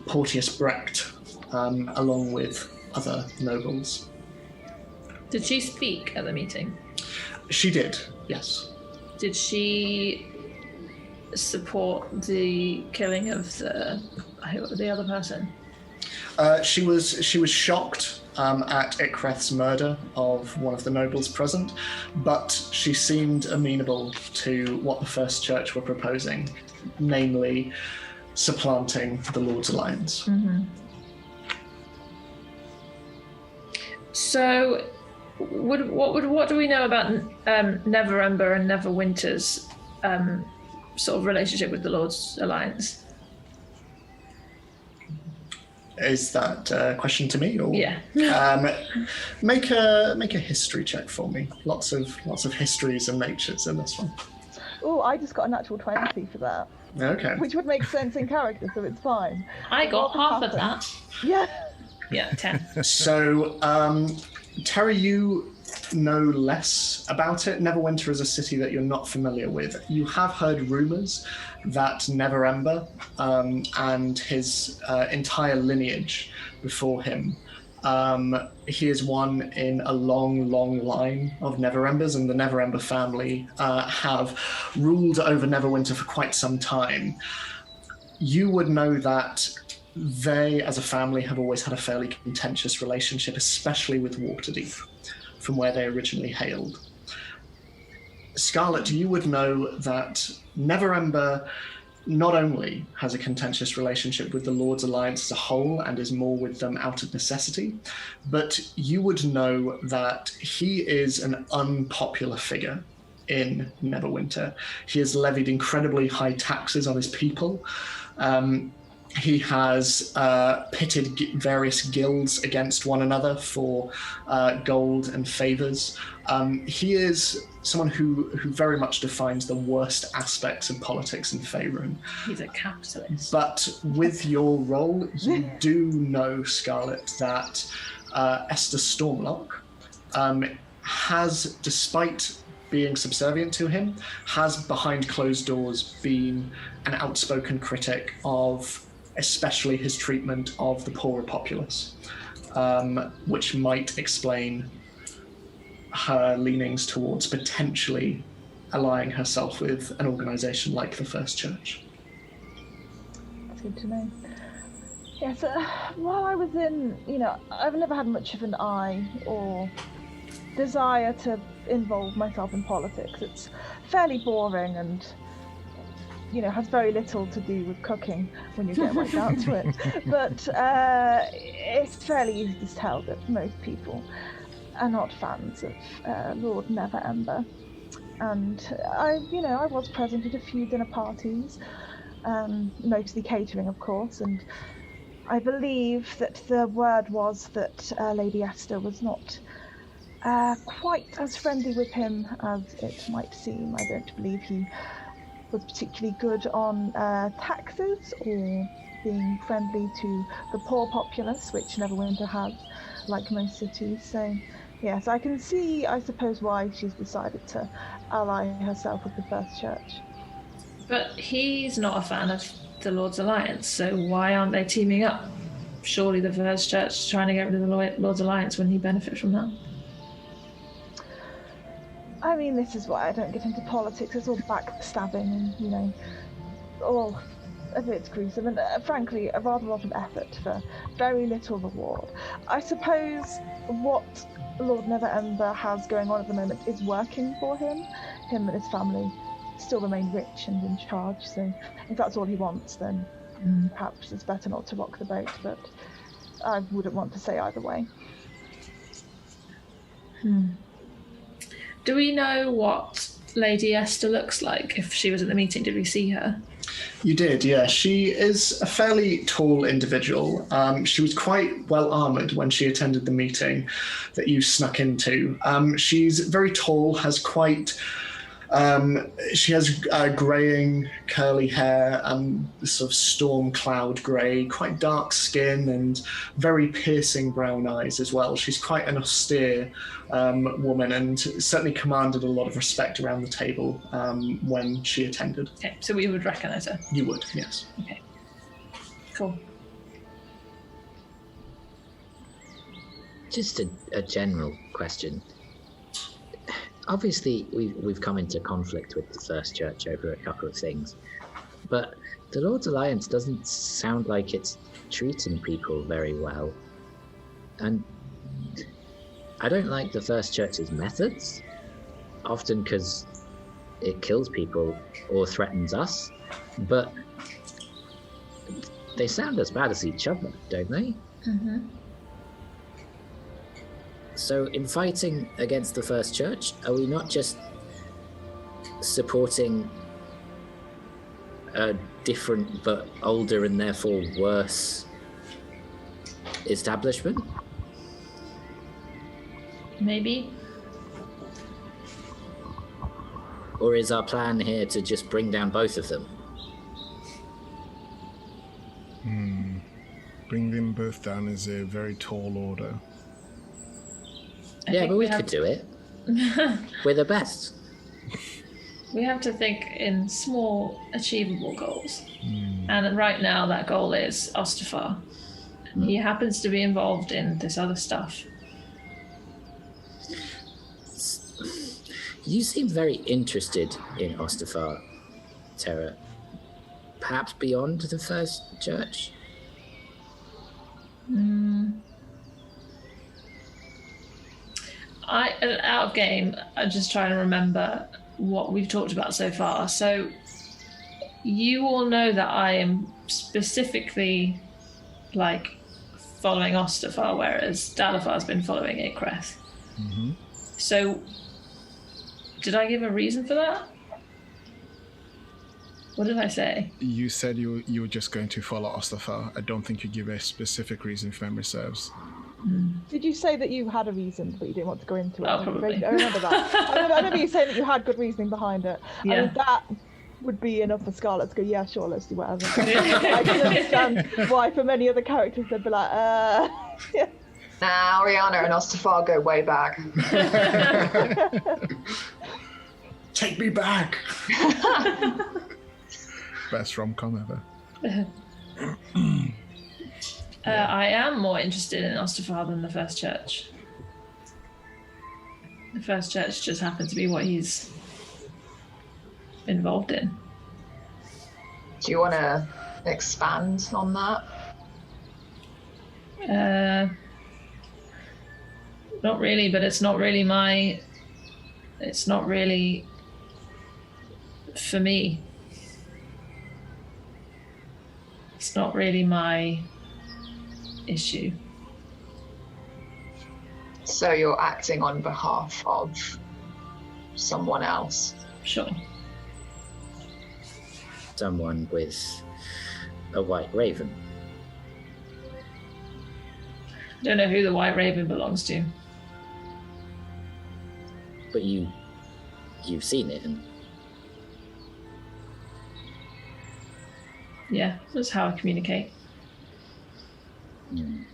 Porteous Brecht, along with other nobles. Did she speak at the meeting? She did, yes. Did she support the killing of the other person? She was shocked at Ikreth's murder of one of the nobles present, but she seemed amenable to what the First Church were proposing, namely supplanting the Lord's Alliance. So, what do we know about Neverember and Neverwinter's sort of relationship with the Lord's Alliance? Is that a question to me, or yeah? Make a history check for me. Lots of histories and natures in this one. Oh, I just got a natural 20 for that. Okay. Which would make sense in character, so it's fine. I got half of that. Yeah. Yeah, 10. So, Terry, you know less about it. Neverwinter is a city that you're not familiar with. You have heard rumours that Neverember and his entire lineage before him, he is one in a long line of Neverembers, and the Neverember family have ruled over Neverwinter for quite some time. You would know that they, as a family, have always had a fairly contentious relationship, especially with Waterdeep, from where they originally hailed. Scarlet, you would know that Neverember not only has a contentious relationship with the Lord's Alliance as a whole and is more with them out of necessity, but you would know that he is an unpopular figure in Neverwinter. He has levied incredibly high taxes on his people. He has pitted various guilds against one another for gold and favors. He is someone who very much defines the worst aspects of politics in Faerun. He's a capitalist. But with your role, you do know, Scarlet, that Esther Stormlock has, despite being subservient to him, has behind closed doors been an outspoken critic of especially his treatment of the poorer populace, which might explain her leanings towards potentially allying herself with an organization like the First Church. That's good to know. Yes, while I was in, I've never had much of an eye or desire to involve myself in politics. It's fairly boring and has very little to do with cooking when you get right down to it. But it's fairly easy to tell that most people are not fans of Lord Neverwinter. And I was present at a few dinner parties, mostly catering, of course, and I believe that the word was that Lady Esther was not quite as friendly with him as it might seem. I don't believe he was particularly good on taxes or being friendly to the poor populace, which Neverwinter has, like most cities. So, yes, I can see, I suppose, why she's decided to ally herself with the First Church. But he's not a fan of the Lord's Alliance, so why aren't they teaming up? Surely the First Church is trying to get rid of the Lord's Alliance. Wouldn't he benefit from that? I mean, this is why I don't get into politics. It's all backstabbing and, all a bit gruesome and, frankly, a rather lot of effort for very little reward. I suppose what Lord Neverwinter has going on at the moment is working for him. Him and his family still remain rich and in charge, so if that's all he wants, then perhaps it's better not to rock the boat, but I wouldn't want to say either way. Do we know what Lady Esther looks like? If she was at the meeting, did we see her? You did, yeah. She is a fairly tall individual. She was quite well armoured when she attended the meeting that you snuck into. She's very tall, has quite... she has greying, curly hair and sort of storm cloud grey, quite dark skin and very piercing brown eyes as well. She's quite an austere woman and certainly commanded a lot of respect around the table when she attended. Okay, so we would recognise her? You would, yes. Okay, cool. Just a general question. Obviously, we've come into conflict with the First Church over a couple of things, but the Lord's Alliance doesn't sound like it's treating people very well. And I don't like the First Church's methods, often because it kills people or threatens us, but they sound as bad as each other, don't they? Mm-hmm. So in fighting against the First Church, are we not just supporting a different but older and therefore worse establishment? Maybe. Or is our plan here to just bring down both of them? Bring them both down is a very tall order. Yeah, but we could do it. We're the best. We have to think in small, achievable goals. And right now, that goal is Ostafar. He happens to be involved in this other stuff. You seem very interested in Ostafar, Terra. Perhaps beyond the First Church? Out of game, I'm just trying to remember what we've talked about so far. So you all know that I am specifically following Ostafar, whereas Dalafar's been following Ikreth. Mm-hmm. So did I give a reason for that? What did I say? You said you were just going to follow Ostafar. I don't think you give a specific reason if memory serves. Did you say that you had a reason, but you didn't want to go into it? Oh, probably. I remember that. I remember you saying that you had good reasoning behind it. Yeah. I mean, that would be enough for Scarlet to go, yeah, sure, let's do whatever. I can understand why for many other characters they'd be like, yeah. Nah, Ariana and Ostafar go way back. Take me back. Best rom-com ever. I am more interested in Ostafar than the First Church. The First Church just happened to be what he's involved in. Do you want to expand on that? Not really, but it's not really for me. It's not really my issue. So you're acting on behalf of someone else? Sure. Someone with a white raven. Don't know who the White Raven belongs to. But you've seen it, and Yeah, that's how I communicate. And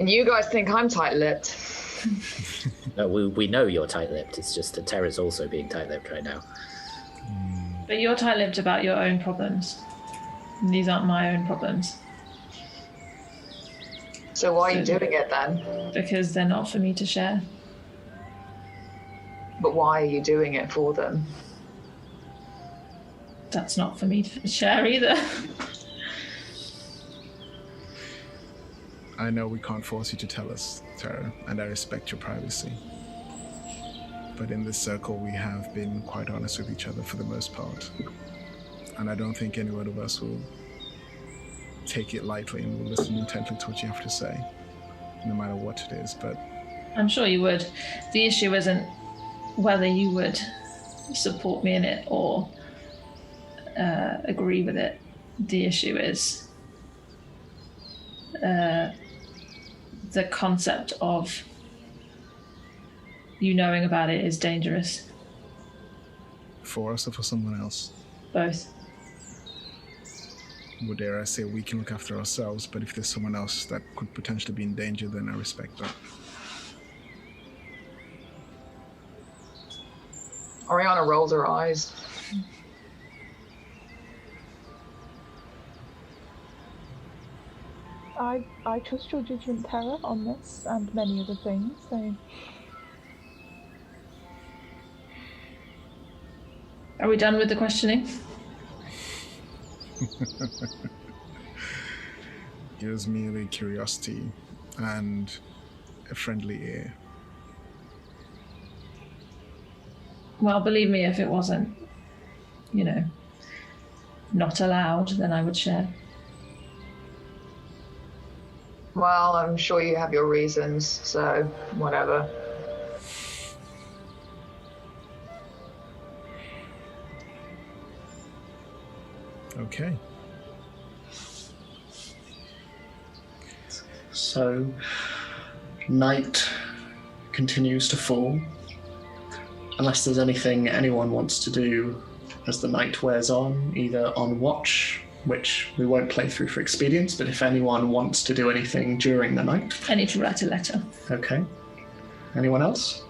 you guys think I'm tight-lipped? no, we know you're tight-lipped. It's just that Terra's also being tight-lipped right now. But you're tight-lipped about your own problems. And these aren't my own problems. So why are you doing it then? Because they're not for me to share. But why are you doing it for them? That's not for me to share either. I know we can't force you to tell us, Tara, and I respect your privacy. But in this circle, we have been quite honest with each other for the most part. And I don't think any one of us will take it lightly and will listen intently to what you have to say, no matter what it is. But I'm sure you would. The issue isn't whether you would support me in it or agree with it. The issue is the concept of you knowing about it is dangerous. for us or for someone else? Both. Well, dare I say we can look after ourselves, but if there's someone else that could potentially be in danger, then I respect that. Oriana rolls her eyes. I trust your judgment, Tara, on this and many other things, so... Are we done with the questioning? It was merely curiosity and a friendly ear. Well, believe me, if it wasn't, not allowed, then I would share. Well, I'm sure you have your reasons, so whatever. Okay. So, night continues to fall. Unless there's anything anyone wants to do as the night wears on, either on watch, which we won't play through for expedience, but if anyone wants to do anything during the night. I need to write a letter. Okay. Anyone else?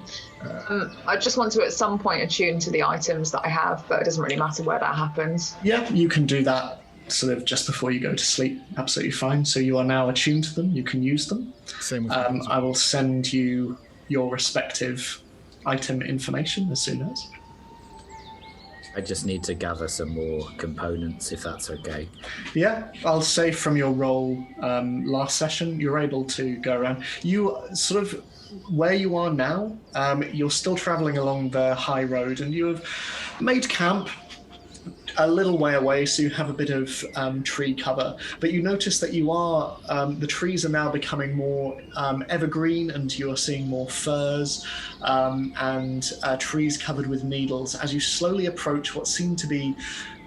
I just want to at some point attune to the items that I have, but it doesn't really matter where that happens. Yeah, you can do that sort of just before you go to sleep. Absolutely fine. So you are now attuned to them. You can use them. Same with I will send you your respective item information as soon as. I just need to gather some more components, if that's okay. Yeah, I'll say from your role last session, you're able to go around. You sort of, where you are now, you're still traveling along the high road and you have made camp a little way away, so you have a bit of tree cover. But you notice that the trees are now becoming more evergreen, and you are seeing more firs and trees covered with needles as you slowly approach what seem to be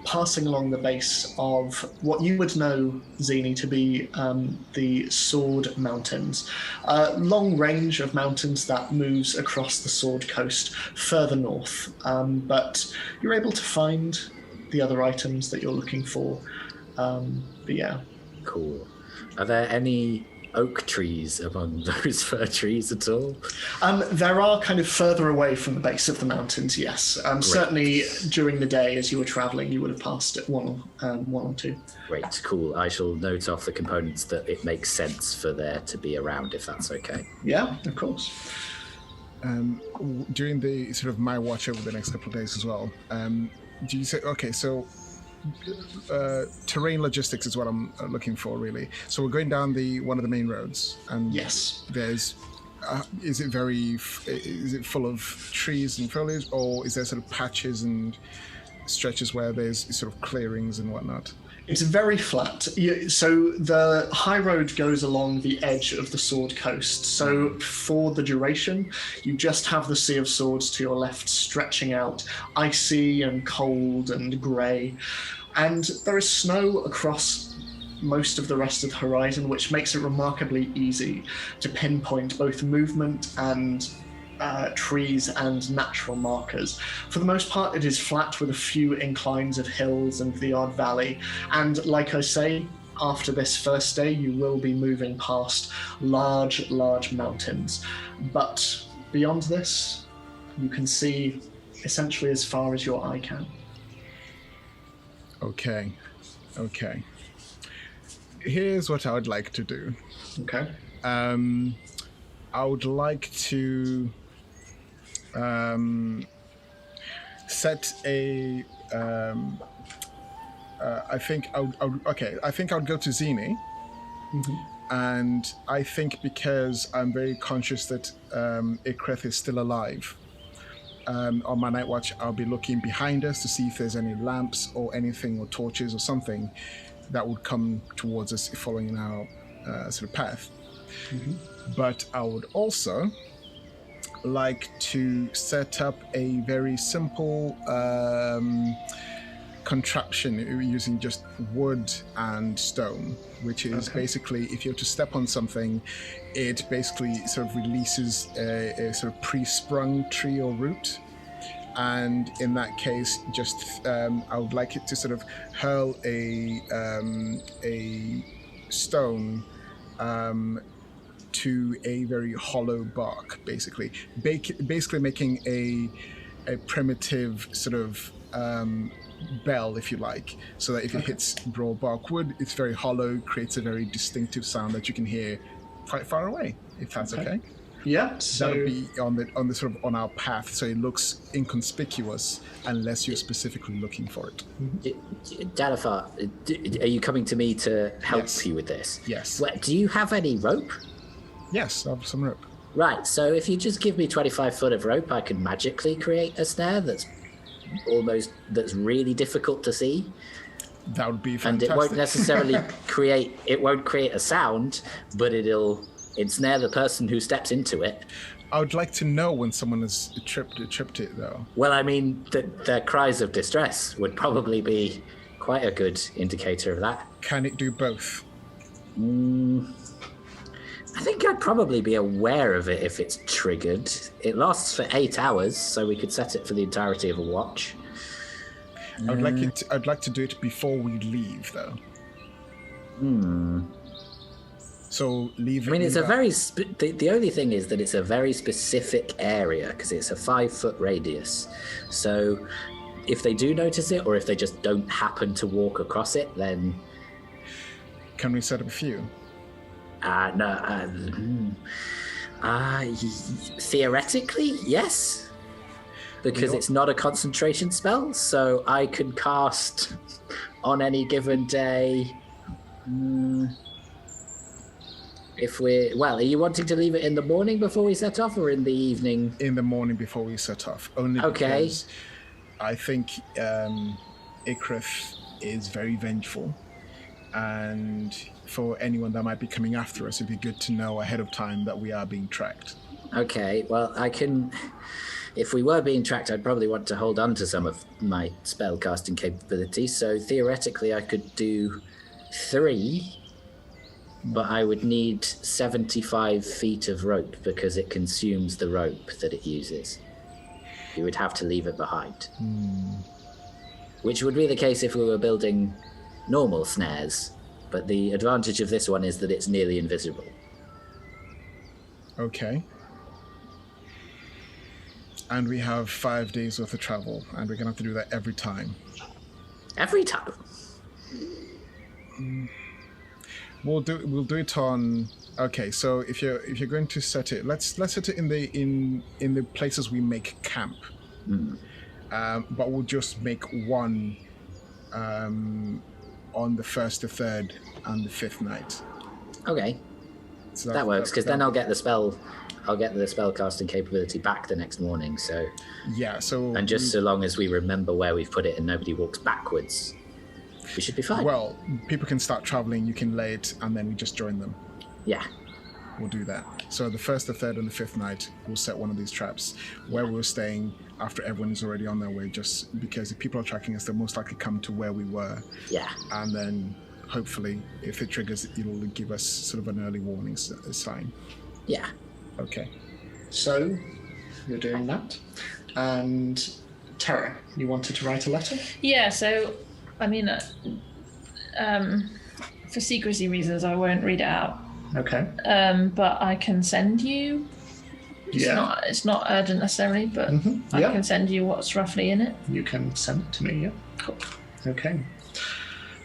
passing along the base of what you would know, Zini, to be the Sword Mountains. A long range of mountains that moves across the Sword Coast further north. But you're able to find the other items that you're looking for. But yeah. Cool. Are there any oak trees among those fir trees at all? There are kind of further away from the base of the mountains, yes. Certainly during the day as you were travelling, you would have passed at one or two. Great, cool. I shall note off the components that it makes sense for there to be around, if that's okay. Yeah, of course. During the sort of my watch over the next couple of days as well, do you say, okay, so terrain logistics is what I'm looking for, really. So we're going down one of the main roads, and yes, there's is it full of trees and foliage, or is there sort of patches and stretches where there's sort of clearings and whatnot? It's very flat. So the high road goes along the edge of the Sword Coast. So for the duration, you just have the Sea of Swords to your left stretching out, icy and cold and grey. And there is snow across most of the rest of the horizon, which makes it remarkably easy to pinpoint both movement and trees and natural markers. For the most part, it is flat with a few inclines of hills and the odd valley. And like I say, after this first day, you will be moving past large mountains. But beyond this, you can see essentially as far as your eye can. Okay. Here's what I would like to do. Okay. I would like to set a. I think I would go to Zini, and I think because I'm very conscious that Ikreth is still alive. On my night watch, I'll be looking behind us to see if there's any lamps or anything, or torches or something that would come towards us following our sort of path. But I would also like to set up a very simple contraption using just wood and stone, which is basically, if you were to step on something, it basically sort of releases a sort of pre-sprung tree or root. And in that case, just I would like it to sort of hurl a stone to a very hollow bark, basically making a primitive sort of bell, if you like, so that if it hits raw bark wood, it's very hollow, creates a very distinctive sound that you can hear quite far away, if that's okay. Yeah, so that would be on the sort of on our path, so it looks inconspicuous unless you're specifically looking for it. Dalifar, are you coming to me to help you with this? Yes. Well, do you have any rope? Yes, I have some rope. Right, so if you just give me 25 foot of rope, I can magically create a snare that's really difficult to see. That would be fantastic. And it won't necessarily create a sound, but it'll ensnare the person who steps into it. I would like to know when someone has tripped it, though. Well, I mean, their cries of distress would probably be quite a good indicator of that. Can it do both? I think I'd probably be aware of it if it's triggered. It lasts for 8 hours, so we could set it for the entirety of a watch. I'd like to do it before we leave, though. So leave. I mean, it's a very. The only thing is that it's a very specific area because it's a 5 foot radius. So, if they do notice it, or if they just don't happen to walk across it, then. Can we set up a few? Theoretically, yes. Because it's not a concentration spell, so I can cast on any given day. Are you wanting to leave it in the morning before we set off, or in the evening? In the morning before we set off. Only because I think Ikrith is very vengeful, and for anyone that might be coming after us, it'd be good to know ahead of time that we are being tracked. Okay, well, I can... If we were being tracked, I'd probably want to hold on to some of my spell casting capabilities, so theoretically I could do 3, but I would need 75 feet of rope because it consumes the rope that it uses. You would have to leave it behind. Which would be the case if we were building normal snares, but the advantage of this one is that it's nearly invisible. Okay. And we have 5 days worth of travel, and we're gonna have to do that every time. Every time? We'll do it on. Okay, so if you're going to set it, let's set it in the places we make camp. But we'll just make one on the 1st, the 3rd, and the 5th night. Okay. So that works, because then I'll get the spell casting capability back the next morning, so... Yeah, so... And just so long as we remember where we've put it and nobody walks backwards, we should be fine. Well, people can start traveling, you can lay it, and then we just join them. Yeah. We'll do that. So the 1st, the 3rd, and the 5th night, we'll set one of these traps where we're staying after everyone is already on their way, just because if people are tracking us, they'll most likely come to where we were. Yeah. And then, hopefully, if it triggers, it'll give us sort of an early warning sign. Yeah. Okay. So, you're doing that. And Tara, you wanted to write a letter? Yeah, so, I mean, for secrecy reasons, I won't read it out. Okay. But I can send you. It's not urgent necessarily, but I can send you what's roughly in it. You can send it to me, yeah. Cool. Okay.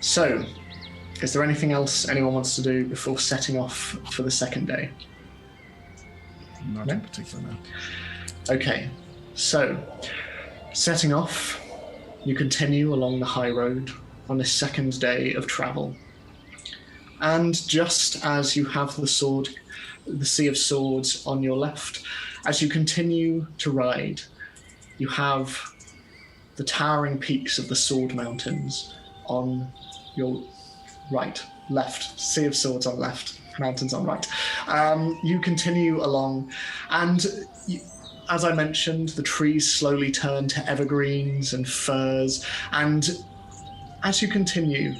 So, is there anything else anyone wants to do before setting off for the second day? Not in particular, no. Okay. So, setting off, you continue along the high road on this second day of travel. And just as you have the Sea of Swords on your left, as you continue to ride, you have the towering peaks of the Sword Mountains on your left. Sea of Swords on left, mountains on right. You continue along, and as I mentioned, the trees slowly turn to evergreens and firs, and as you continue,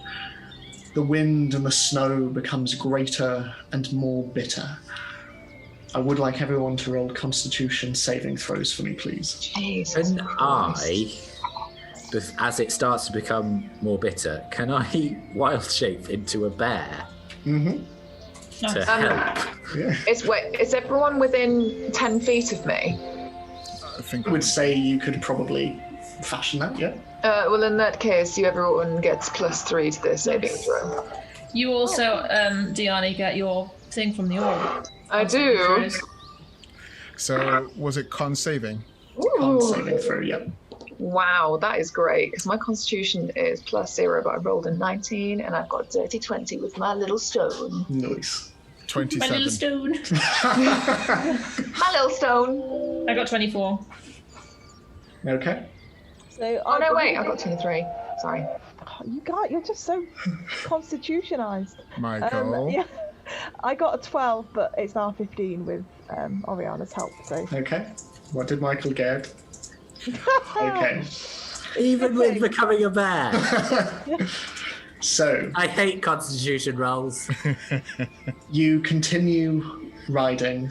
the wind and the snow becomes greater and more bitter. I would like everyone to roll Constitution saving throws for me, please. Jesus Can Christ. as it starts to become more bitter, can I wild shape into a bear to help? Yeah. Is everyone within 10 feet of me? I think I would say you could probably fashion that, yeah? Well, in that case, everyone gets +3 to their saving throw. You also, Diani, get your thing from the orb. I do. So, was it con saving? Con saving throw, yep. Wow, that is great, because my constitution is +0, but I rolled a 19, and I've got dirty 20 with my little stone. Nice. 27. My little stone. My little stone. I got 24. Okay. So Oh, no, wait, I got 23. Sorry. You're just so constitutionized. Michael. Yeah, I got a 12, but it's now 15 with Oriana's help. So Okay. What did Michael get? Okay. Even with becoming a bear. So, I hate constitution rolls. you continue riding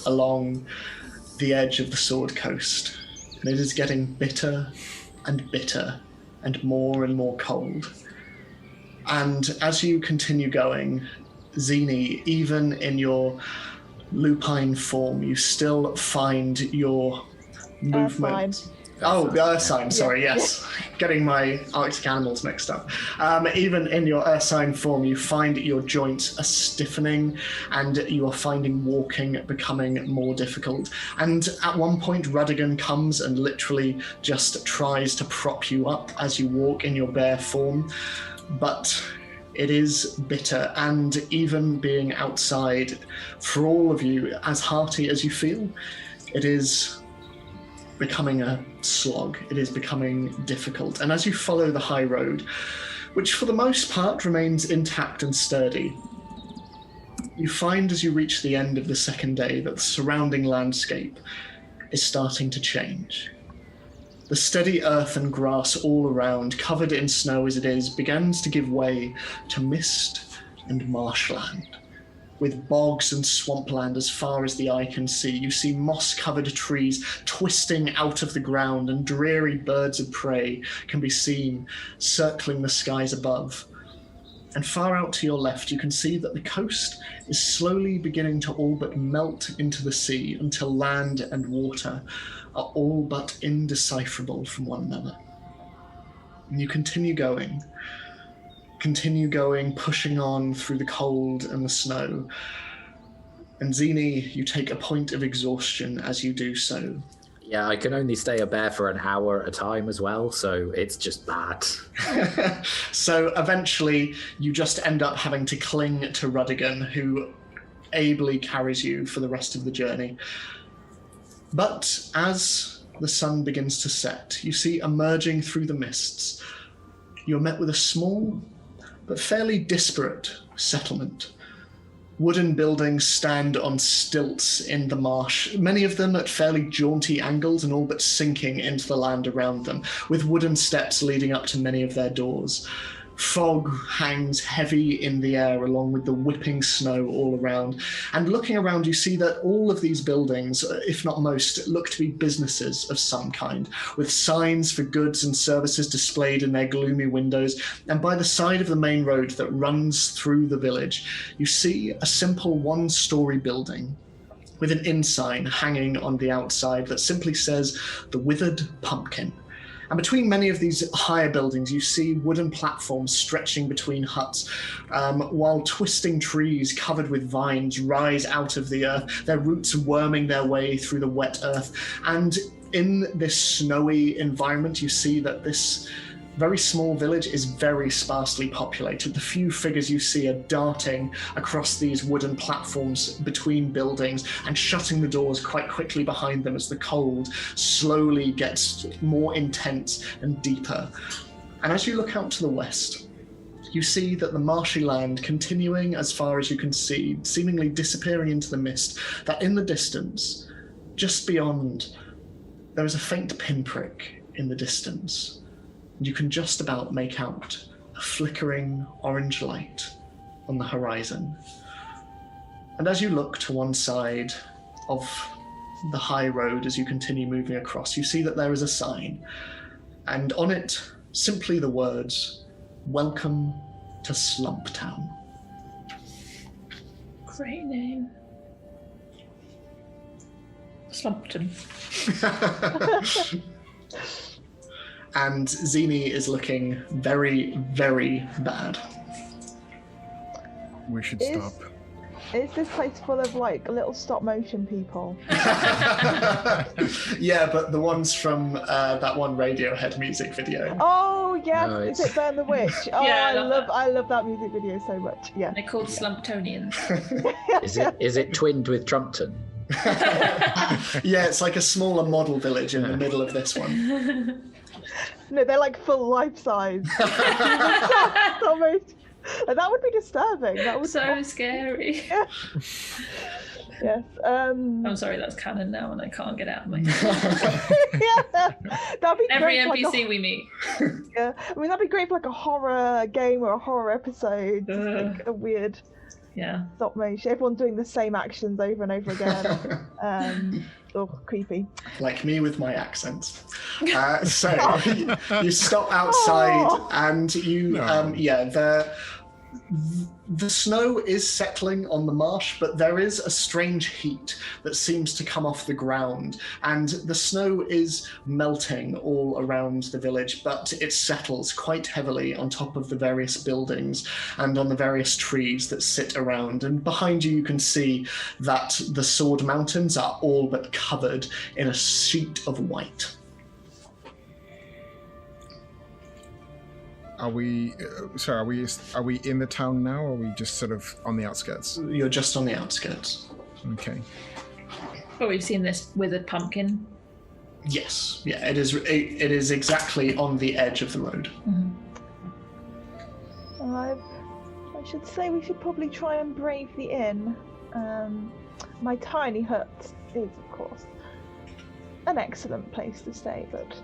along the edge of the Sword Coast, and it is getting bitter and bitter and more cold. And as you continue going, Zini, even in your lupine form, you still find your movement. Oh, the Ursine, sorry, yes. Getting my Arctic animals mixed up. Even in your Ursine form, you find your joints are stiffening and you are finding walking becoming more difficult. And at one point, Rudigan comes and literally just tries to prop you up as you walk in your bare form. But it is bitter, and even being outside, for all of you, as hearty as you feel, it is becoming a slog. It is becoming difficult. And as you follow the high road, which for the most part remains intact and sturdy, you find as you reach the end of the second day that the surrounding landscape is starting to change. The steady earth and grass all around, covered in snow as it is, begins to give way to mist and marshland. With bogs and swampland as far as the eye can see, you see moss-covered trees twisting out of the ground, and dreary birds of prey can be seen circling the skies above. And far out to your left, you can see that the coast is slowly beginning to all but melt into the sea until land and water are all but indecipherable from one another. And you continue going, pushing on through the cold and the snow. And Zini, you take a point of exhaustion as you do so. Yeah, I can only stay a bear for an hour at a time as well, so it's just bad. So eventually, you just end up having to cling to Rudigan, who ably carries you for the rest of the journey. But as the sun begins to set, you see emerging through the mists, you're met with a small but fairly disparate settlement. Wooden buildings stand on stilts in the marsh, many of them at fairly jaunty angles and all but sinking into the land around them, with wooden steps leading up to many of their doors. Fog hangs heavy in the air along with the whipping snow all around. And looking around, you see that all of these buildings, if not most, look to be businesses of some kind, with signs for goods and services displayed in their gloomy windows. And by the side of the main road that runs through the village, you see a simple one-story building with an inn sign hanging on the outside that simply says, "The Withered Pumpkin." And between many of these higher buildings, you see wooden platforms stretching between huts, while twisting trees covered with vines rise out of the earth, their roots worming their way through the wet earth. And in this snowy environment, you see that this very small village is very sparsely populated. The few figures you see are darting across these wooden platforms between buildings and shutting the doors quite quickly behind them as the cold slowly gets more intense and deeper. And as you look out to the west, you see that the marshy land continuing as far as you can see, seemingly disappearing into the mist, that in the distance, just beyond, there is a faint pinprick in the distance. You can just about make out a flickering orange light on the horizon. And as you look to one side of the high road as you continue moving across, you see that there is a sign, and on it, simply the words, "Welcome to Slump Town." Great name. Slumpton. And Zini is looking very, very bad. We should stop. Is this place full of like little stop motion people? Yeah, but the ones from that one Radiohead music video. Oh yes, No, is it Burn the Witch? Oh, Yeah, I love that music video so much. Yeah. They're called Slumptonians. Is it twinned with Trumpton? Yeah, it's like a smaller model village in the middle of this one. No, they're like full life size. Stop motion. That would be disturbing. That would So scary. Yeah. Yes. I'm sorry, that's canon now, and I can't get out of my head. Yeah, that'd be Every great for, NPC we meet. Yeah, I mean that'd be great for like a horror game or a horror episode. Just like a weird Yeah. stop motion. Everyone doing the same actions over and over again. Creepy. Like me with my accents. So you stop outside and you, the snow is settling on the marsh, but there is a strange heat that seems to come off the ground, and the snow is melting all around the village, but it settles quite heavily on top of the various buildings and on the various trees that sit around. And behind you, you can see that the Sword Mountains are all but covered in a sheet of white. Are we in the town now, or are we just sort of on the outskirts? You're just on the outskirts. Okay. But we've seen this withered pumpkin. Yes, yeah, it is. It is exactly on the edge of the road. I should say we should probably try and brave the inn. My tiny hut is, of course, an excellent place to stay, but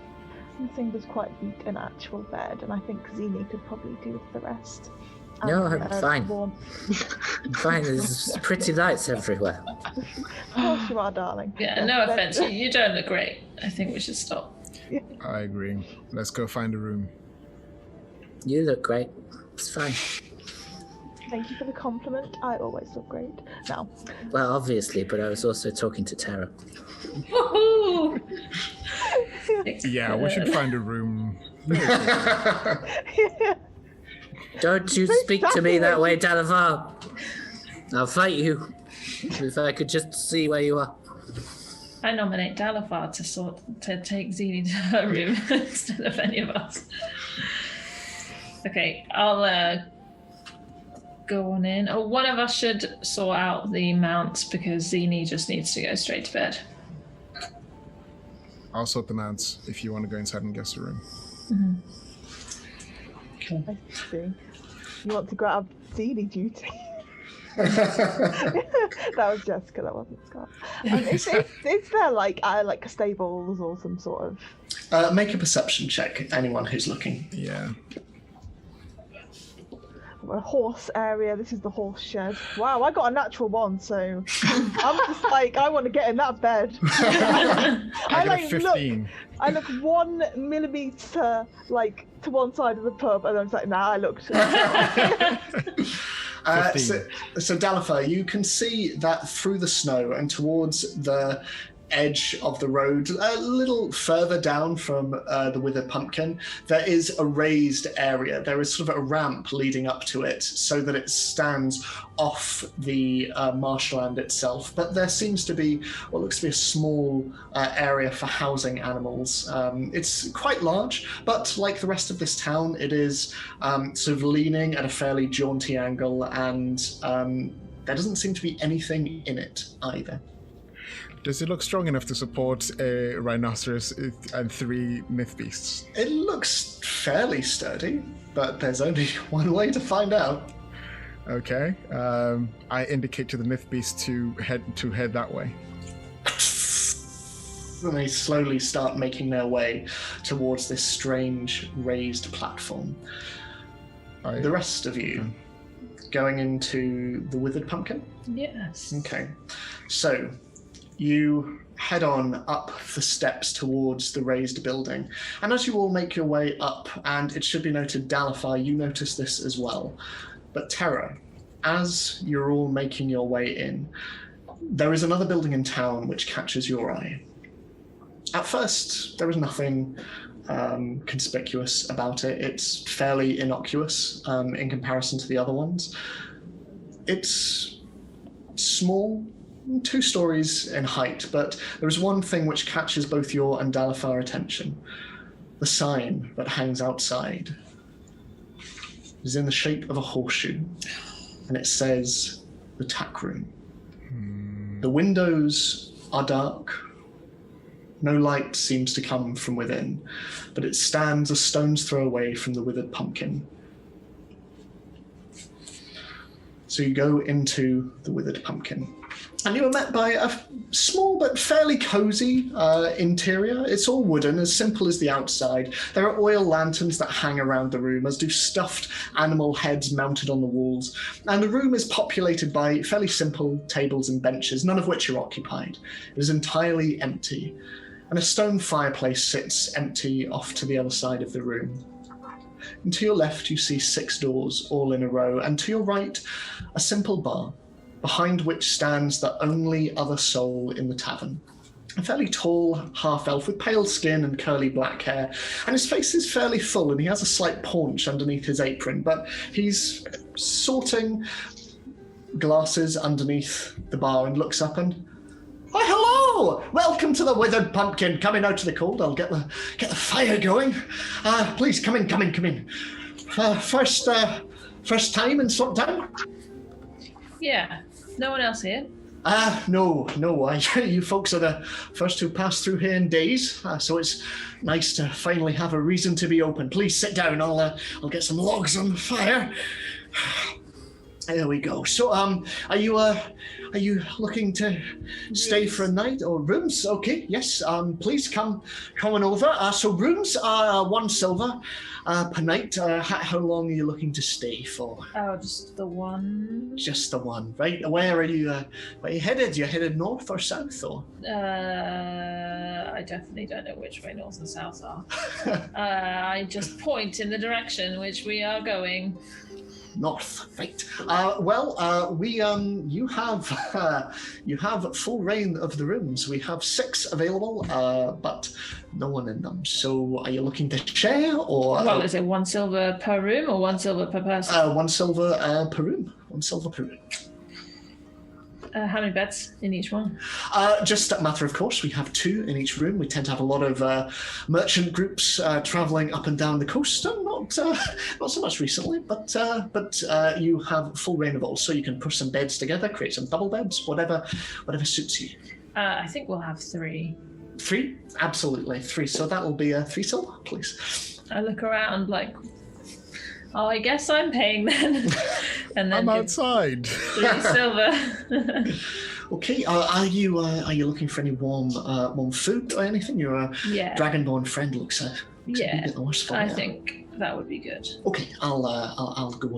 nothing does quite beat an actual bed, and I think Zini could probably do with the rest. No, And, I'm fine. I'm fine. There's pretty lights everywhere. Of course you are, darling. Yeah, no offense. You don't look great. I think we should stop. I agree. Let's go find a room. You look great. It's fine. Thank you for the compliment. I always look great. Now. Well, obviously, but I was also talking to Tara. Woohoo! Yeah, we should find a room. Don't you speak to me that way, Dalavar. I'll fight you. If I could just see where you are. I nominate Dalafar to take Zini to her room instead of any of us. Okay, I'll go on in. Oh, one of us should sort out the mounts because Zini just needs to go straight to bed. I'll sort the mounts if you want to go inside and guess the room. I see. You want to grab Zini duty? That was Jessica, that wasn't Scott. Is there like stables or some sort of... Make a perception check, anyone who's looking. Yeah. A horse area. This is the horse shed. Wow, I got a natural one, so I'm just like, I want to get in that bed. I got a 15. I look 1 millimeter like to one side of the pub, and I'm just like, nah, I looked. So Dalafar, you can see that through the snow and towards the edge of the road, a little further down from the Withered Pumpkin, there is a raised area. There is sort of a ramp leading up to it so that it stands off the marshland itself. But there seems to be what looks to be a small area for housing animals. It's quite large, but like the rest of this town, it is sort of leaning at a fairly jaunty angle, and there doesn't seem to be anything in it either. Does it look strong enough to support a rhinoceros and 3 myth beasts? It looks fairly sturdy, but there's only one way to find out. Okay. I indicate to the myth beast to head that way. And they slowly start making their way towards this strange raised platform. The rest of you going into the Withered Pumpkin? Yes. Okay. So you head on up the steps towards the raised building. And as you all make your way up, and it should be noted, Dalafar, you notice this as well. But Terra, as you're all making your way in, there is another building in town which catches your eye. At first, there is nothing conspicuous about it. It's fairly innocuous in comparison to the other ones. It's small, 2 stories in height, but there is one thing which catches both your and Dalafar attention. The sign that hangs outside is in the shape of a horseshoe, and it says, "The Tack Room." The windows are dark. No light seems to come from within, but it stands a stone's throw away from the Withered Pumpkin. So you go into the Withered Pumpkin, and you are met by a small but fairly cozy interior. It's all wooden, as simple as the outside. There are oil lanterns that hang around the room, as do stuffed animal heads mounted on the walls. And the room is populated by fairly simple tables and benches, none of which are occupied. It is entirely empty, and a stone fireplace sits empty off to the other side of the room. And to your left, you see 6 doors, all in a row, and to your right, a simple bar, behind which stands the only other soul in the tavern. A fairly tall half-elf with pale skin and curly black hair, and his face is fairly full, and he has a slight paunch underneath his apron, but he's sorting glasses underneath the bar and looks up and, "Why, hello! Welcome to the Withered Pumpkin. Coming out to the cold. I'll get the fire going. Please, come in. First time in Slump Town?" Yeah. No one else here? No. You folks are the first to pass through here in days, so it's nice to finally have a reason to be open. Please sit down. I'll get some logs on the fire. There we go. So, are you looking to stay for a night or rooms? Okay, yes. Please come on over. So rooms are 1 silver per night. How long are you looking to stay for? Oh, just the one. Just the one, right? Where are you headed? You headed north or south, or? I definitely don't know which way north and south are. I just point in the direction which we are going. North, right? You have full reign of the rooms. We have 6 available, but no one in them. So, are you looking to share, or? Well, is it 1 silver per room or 1 silver per person? 1 silver per room. 1 silver per room. How many beds in each one? Just a matter of course. We have 2 in each room. We tend to have a lot of merchant groups traveling up and down the coast. Not so much recently, but you have full reign of all. So you can push some beds together, create some double beds, whatever suits you. I think we'll have 3. 3? Absolutely 3. So that will be 3 silver, please. I look around like, oh, I guess I'm paying then. And then I'm outside. 3 silver. Okay. Are you looking for any warm food or anything? Your dragonborn friend looks a bit the worse for I you. think that would be good. Okay, I'll go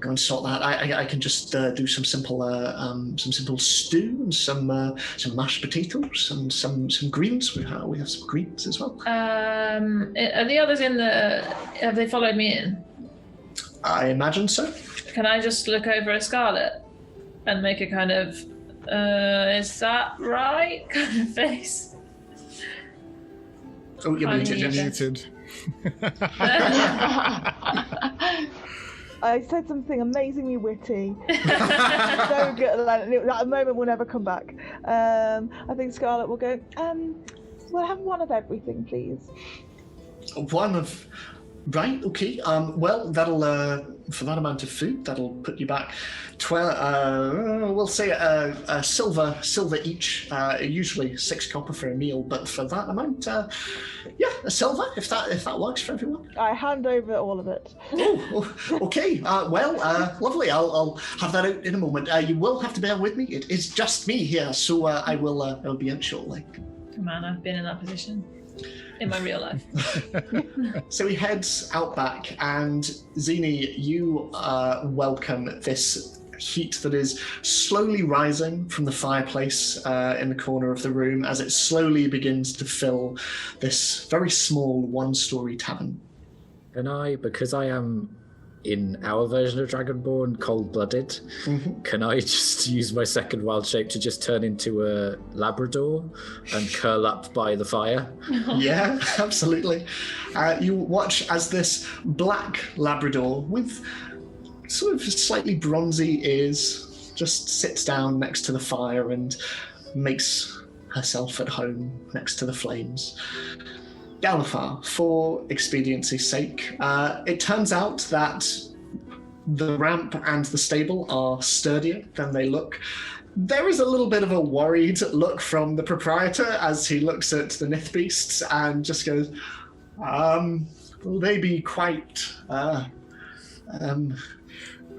and sort that. I can just do some simple stew and some mashed potatoes and some greens. We have some greens as well. Are the others have they followed me in? I imagine so. Can I just look over at Scarlet and make a kind of, is that right kind of face? Oh, you're muted. Funny. Muted. I said something amazingly witty. So good, that moment will never come back. I think Scarlet will go, we'll have 1 of everything, please. 1 of... Right, okay. Well, that'll for that amount of food, that'll put you back 12. We'll say a silver each. Usually 6 copper for a meal, but for that amount, a silver if that works for everyone. I hand over all of it. Oh, okay. Lovely. I'll have that out in a moment. You will have to bear with me. It is just me here, so I will be out shortly. Man, I've been in that position in my real life. So he heads out back, and Zini, you welcome this heat that is slowly rising from the fireplace in the corner of the room as it slowly begins to fill this very small 1-story tavern. Can I, because I am in our version of Dragonborn, cold-blooded, can I just use my second wild shape to just turn into a Labrador and curl up by the fire? Yeah, absolutely. You watch as this black Labrador with sort of slightly bronzy ears just sits down next to the fire and makes herself at home next to the flames. Galifar, for expediency's sake, it turns out that the ramp and the stable are sturdier than they look. There is a little bit of a worried look from the proprietor as he looks at the Nith beasts and just goes, will they be quite,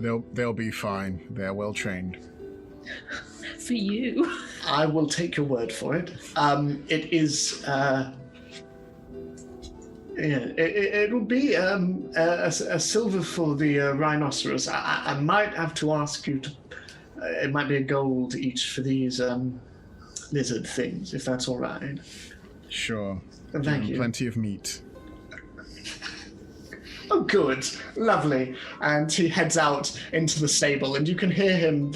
They'll be fine. They're well trained. For you. I will take your word for it. It is, it will be a silver for the rhinoceros. I might have to ask you to. It might be a gold each for these lizard things, if that's all right. Sure. Thank you. Plenty of meat. Oh, good, lovely. And he heads out into the stable, and you can hear him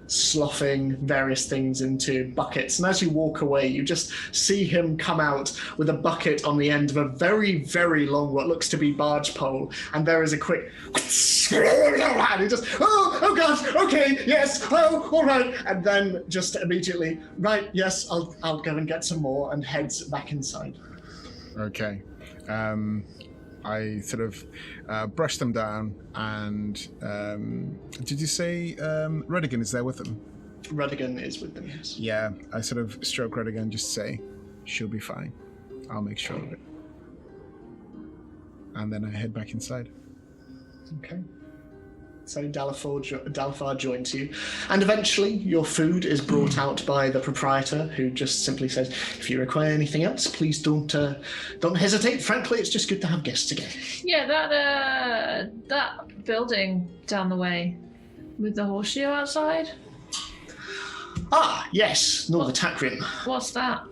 sloughing various things into buckets. And as you walk away, you just see him come out with a bucket on the end of a very, very long, what looks to be barge pole. And there is a quick, and he just, oh God, okay, yes, oh, all right. And then just immediately, right, yes, I'll go and get some more, and heads back inside. Okay. I sort of brush them down, and did you say Redigan is there with them? Ruddigan is with them, yes. Yeah, I sort of stroke Ruddigan, just say, she'll be fine. I'll make sure of it. And then I head back inside. Okay. So Dalifar joins you, and eventually your food is brought out by the proprietor, who just simply says, "If you require anything else, please don't hesitate. Frankly, it's just good to have guests again." Yeah, that building down the way with the horseshoe outside. Ah, yes, no, the tack room. What's that?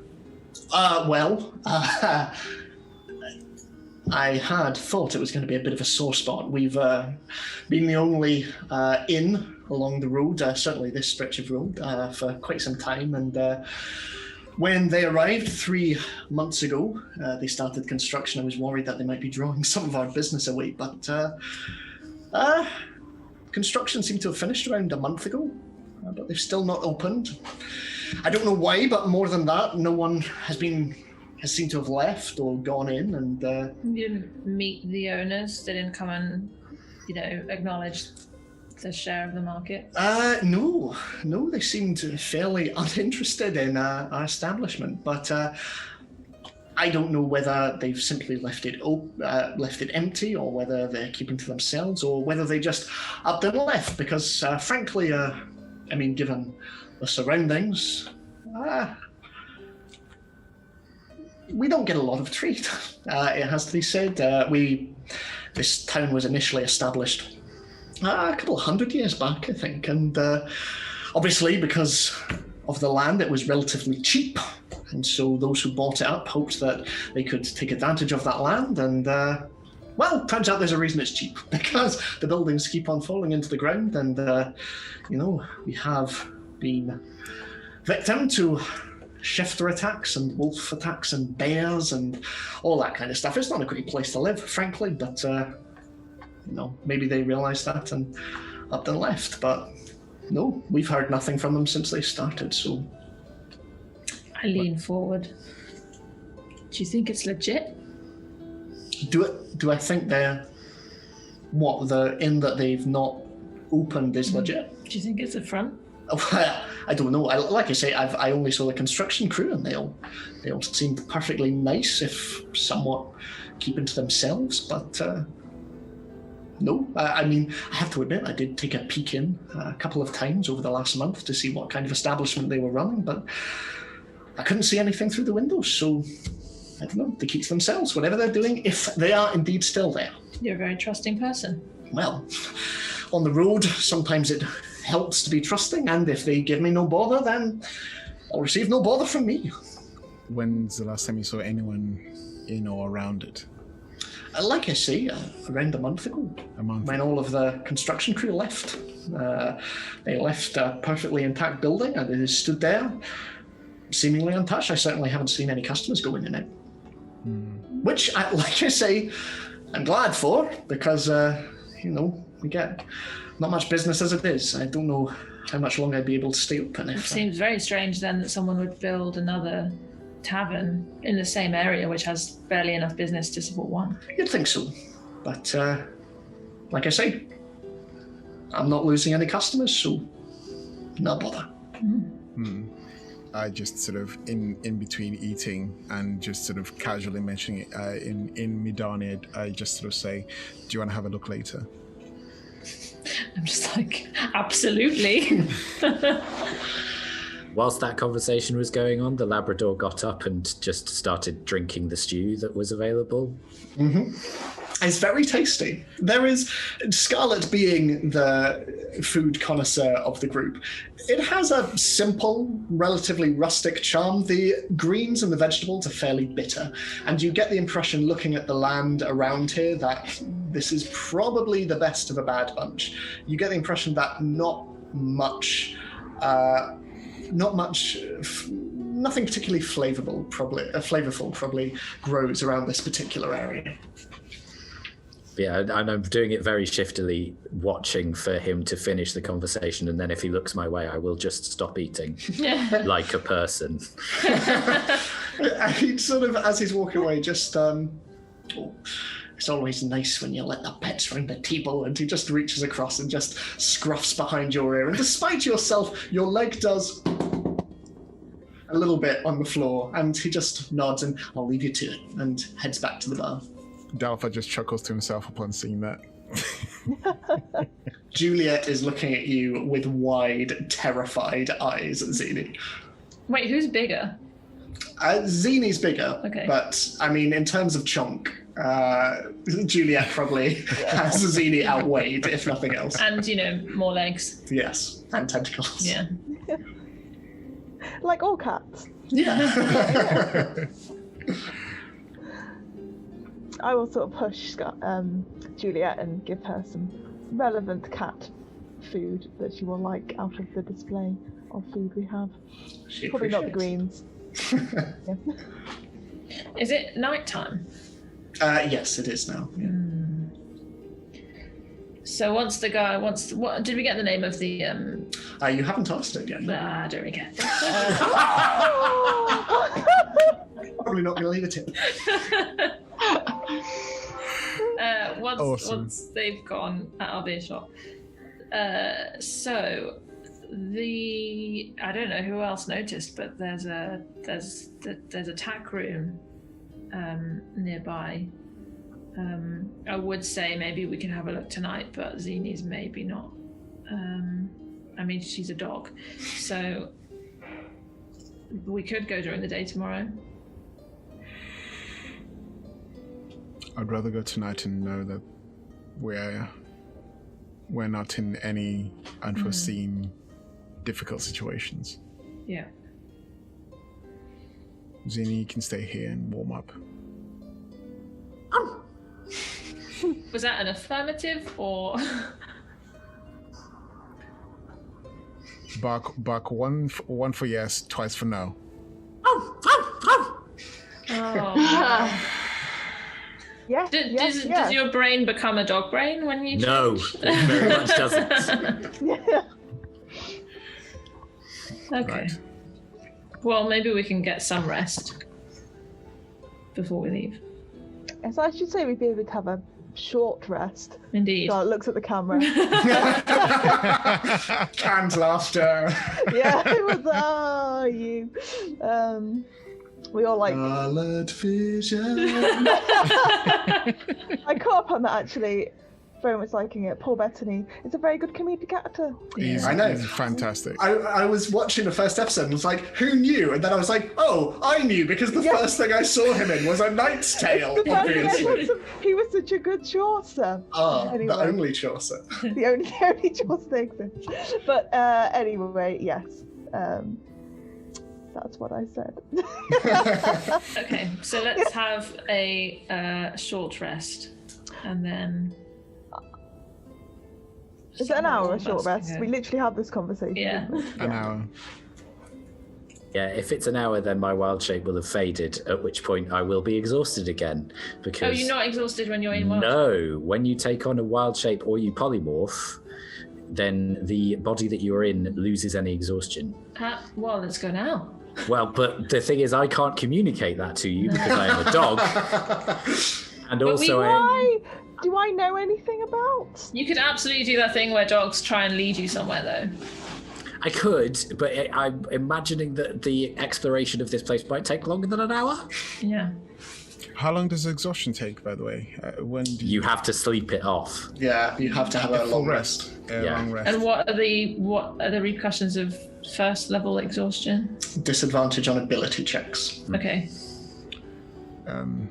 I had thought it was going to be a bit of a sore spot. We've been the only inn along the road, certainly this stretch of road, for quite some time. And when they arrived 3 months ago, they started construction. I was worried that they might be drawing some of our business away. But construction seemed to have finished around a month ago, but they've still not opened. I don't know why, but more than that, no one has seemed to have left or gone in, and You didn't meet the owners. They didn't come and, acknowledge the share of the market. No, they seemed fairly uninterested in our establishment. But I don't know whether they've simply left it empty, or whether they're keeping to themselves, or whether they just upped and left. Because frankly, given the surroundings, we don't get a lot of treat, it has to be said. This town was initially established a couple of 100 years back, I think, and obviously because of the land, it was relatively cheap, and so those who bought it up hoped that they could take advantage of that land, and turns out there's a reason it's cheap, because the buildings keep on falling into the ground, and we have been victim to shifter attacks and wolf attacks and bears and all that kind of stuff. It's not a great place to live, frankly, but maybe they realised that and upped and left. But no, we've heard nothing from them since they started. So I lean forward. Do you think it's legit? Do I think the inn that they've not opened is legit? Do you think it's a front? I don't know. Like I say, I only saw the construction crew, and they all seemed perfectly nice, if somewhat keeping to themselves. But no, I have to admit, I did take a peek in a couple of times over the last month to see what kind of establishment they were running, but I couldn't see anything through the windows. So I don't know. They keep to themselves, whatever they're doing, if they are indeed still there. You're a very trusting person. Well, on the road, sometimes it helps to be trusting, and if they give me no bother, then I'll receive no bother from me. When's the last time you saw anyone in or around it? Like I say, around a month ago. When all of the construction crew left. They left a perfectly intact building, and it stood there, seemingly untouched. I certainly haven't seen any customers go in and out. Which, like I say, I'm glad for, because, we get not much business as it is. I don't know how much longer I'd be able to stay open. It seems very strange then that someone would build another tavern in the same area, which has barely enough business to support one. You'd think so. But, like I say, I'm not losing any customers, so no bother. I just sort of, in between eating and just sort of casually mentioning it in Midani, I just sort of say, do you want to have a look later? I'm just like, absolutely. Whilst that conversation was going on, the Labrador got up and just started drinking the stew that was available. It's very tasty. There is, Scarlet being the food connoisseur of the group, it has a simple, relatively rustic charm. The greens and the vegetables are fairly bitter, and you get the impression, looking at the land around here, that this is probably the best of a bad bunch. You get the impression that nothing particularly flavorful probably grows around this particular area. Yeah, and I'm doing it very shiftily, watching for him to finish the conversation, and then if he looks my way, I will just stop eating, like a person. He sort of, as he's walking away, just It's always nice when you let the pets ring the table. And he just reaches across and just scruffs behind your ear. And despite yourself, your leg does a little bit on the floor. And he just nods and I'll leave you to it and heads back to the bar. Dalfa just chuckles to himself upon seeing that. Juliet is looking at you with wide, terrified eyes at Zini. Wait, who's bigger? Zini's bigger, Okay. But I mean, in terms of chunk, Juliet probably has Zini outweighed, if nothing else. And, more legs. Yes, and tentacles. Yeah. Like all cats. Yeah. I will sort of push Juliet and give her some relevant cat food that she will like out of the display of food we have. She Probably not the appreciates. greens. Yeah. Is it nighttime? Yes, it is now. Yeah. So once the guy what did we get the name of the You haven't asked it yet. I don't really care. Probably not going to leave it in. Once they've gone out of earshot. So I don't know who else noticed, but there's a tack room nearby. I would say maybe we can have a look tonight, but Zini's maybe not. I mean, she's a dog, so we could go during the day tomorrow. I'd rather go tonight and know that we're not in any unforeseen difficult situations. Yeah. Zini can stay here and warm up. Was that an affirmative or? Bark one for yes, twice for no. Oh. Yes, Does yes. your brain become a dog brain when you No, change? it very much doesn't. Yeah. Okay. Right. Well, maybe we can get some rest before we leave. Yes, I should say we'd be able to have a short rest. Indeed. God looks at the camera. Canned laughter. Yeah, it was you. We all like. Coloured vision. I caught up on that actually. Very much liking it. Poor Bettany. It's a very good comedic actor. He's, I know. he's fantastic. I was watching the first episode and was like, who knew? And then I was like, oh, I knew, because the Yeah. first thing I saw him in was A Knight's Tale, obviously. He was such a good Chaucer. The only Chaucer. The only Chaucer that exists. But anyway, yes. That's what I said. Okay, so let's have a short rest, and then. Is it an hour Someone a short of us rest? can We go. literally had this conversation. Yeah. An hour. Yeah, if it's an hour, then my wild shape will have faded, at which point I will be exhausted again. Because Oh, you're not exhausted when you're in wild? No, when you take on a wild shape or you polymorph, then the body that you're in loses any exhaustion. Well, let's go now. Well, but the thing is, I can't communicate that to you because I am a dog. And But also, Why? Do I know anything about? You could absolutely do that thing where dogs try and lead you somewhere, though. I could, but I'm imagining that the exploration of this place might take longer than an hour. Yeah. How long does exhaustion take, by the way? When do You have to sleep it off. Yeah, you have to have a full long rest. Yeah. Long rest. And what are the repercussions of first level exhaustion? Disadvantage on ability checks. Okay. Um,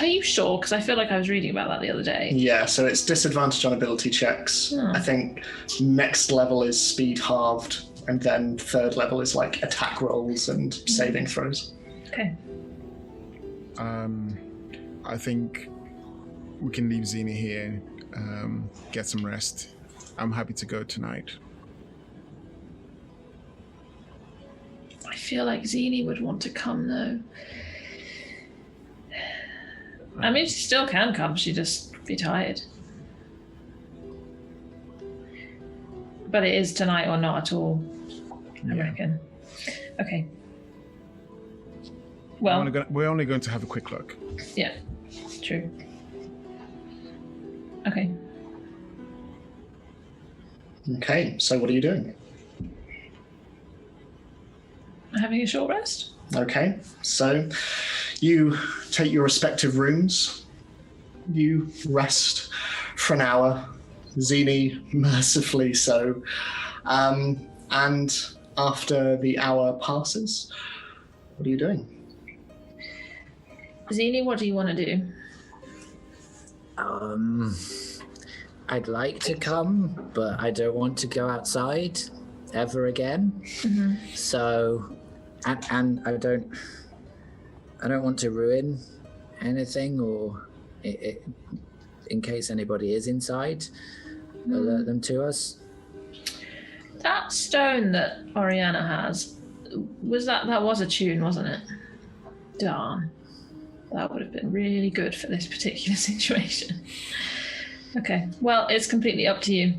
Are you sure? Because I feel like I was reading about that the other day. Yeah, so it's disadvantage on ability checks. Hmm. I think next level is speed halved, and then third level is like attack rolls and saving throws. Okay. I think we can leave Zini here, get some rest. I'm happy to go tonight. I feel like Zini would want to come, though. I mean, she still can come. She'd just be tired. But it is tonight or not at all, I Yeah. reckon. Okay. Well, We're only going to have a quick look. yeah, true. Okay. Okay, so what are you doing? Having a short rest? Okay, so you take your respective rooms. You rest for an hour. Zini, mercifully so. And after the hour passes, what are you doing? Zini, what do you want to do? I'd like to come, but I don't want to go outside ever again. Mm-hmm. So, and I don't want to ruin anything, or in case anybody is inside, alert them to us. That stone that Oriana has, that was a tune, wasn't it? Darn. That would have been really good for this particular situation. Okay, well, it's completely up to you.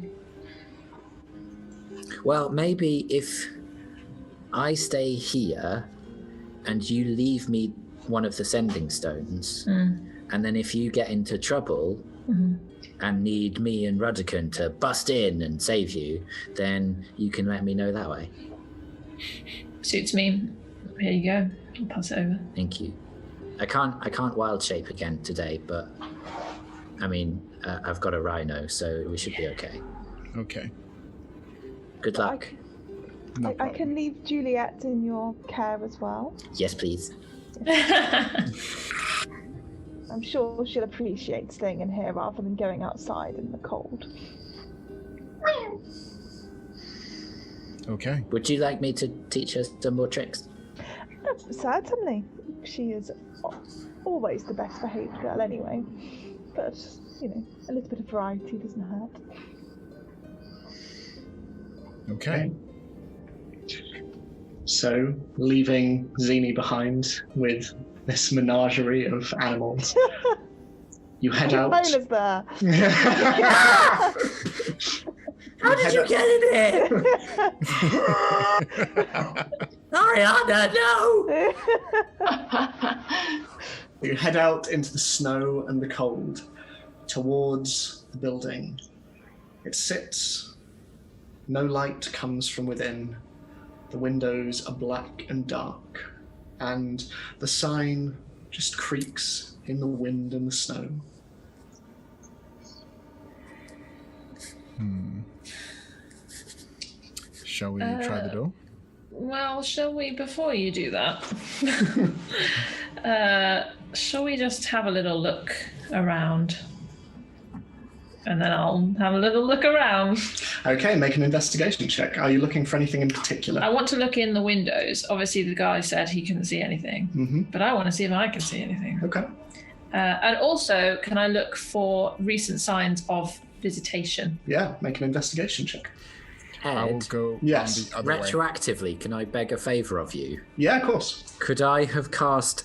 Well, maybe if I stay here and you leave me one of the sending stones, and then if you get into trouble and need me and Ruddican to bust in and save you, then you can let me know that way. Suits me. Here you go. I'll pass it over. Thank you. I can't wild shape again today, but I mean, I've got a rhino, so we should be okay. Okay. Good luck. No I can leave Juliet in your care as well. Yes, please. I'm sure she'll appreciate staying in here rather than going outside in the cold. Okay. Would you like me to teach her some more tricks? Certainly. She is always the best behaved girl anyway. But, you know, a little bit of variety doesn't hurt. Okay. So, leaving Zini behind with this menagerie of animals, you head out. Mila's there. How did you get in here? Ariana, no! You head out into the snow and the cold towards the building. It sits. No light comes from within. The windows are black and dark, and the sign just creaks in the wind and the snow. Shall we try the door? Well, shall we, before you do that, shall we just have a little look around? And then I'll have a little look around. Okay, make an investigation check. Are you looking for anything in particular? I want to look in the windows. Obviously, the guy said he couldn't see anything, but I want to see if I can see anything. Okay. And also, can I look for recent signs of visitation? Yeah, make an investigation check. I will Ed, go Yes. on the other way. retroactively, can I beg a favour of you? Yeah, of course. Could I have cast,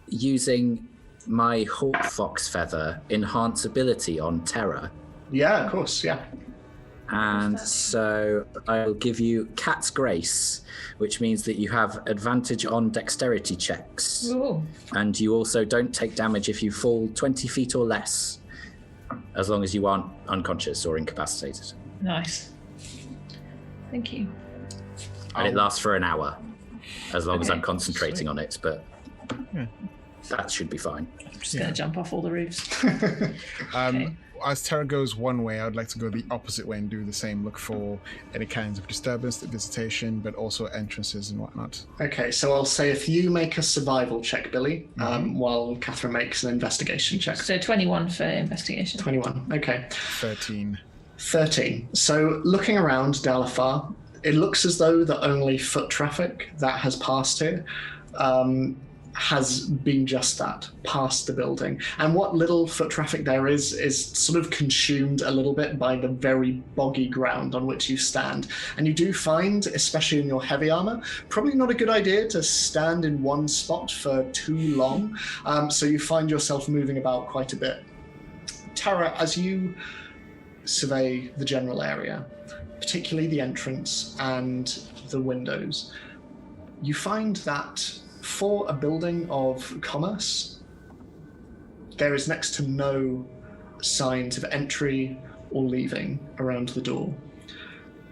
using my Hawk Fox feather, enhance ability on Terra? Yeah, of course, yeah. And so I'll give you Cat's Grace, which means that you have advantage on dexterity checks. Ooh. And you also don't take damage if you fall 20 feet or less, as long as you aren't unconscious or incapacitated. Nice. Thank you. And it lasts for an hour, as long as Okay. I'm concentrating on it, but that should be fine. I'm just going to jump off all the roofs. Um, As Terra goes one way, I would like to go the opposite way and do the same. Look for any kinds of disturbance, visitation, but also entrances and whatnot. Okay, so I'll say if you make a survival check, Billy, while Catherine makes an investigation check. So 21 for investigation. 21, okay. 13. 13. So looking around Dalafar, it looks as though the only foot traffic that has passed here has been just that, past the building. And what little foot traffic there is sort of consumed a little bit by the very boggy ground on which you stand. And you do find, especially in your heavy armor, probably not a good idea to stand in one spot for too long. So you find yourself moving about quite a bit. Tara, as you survey the general area, particularly the entrance and the windows, you find that for a building of commerce, there is next to no signs of entry or leaving around the door.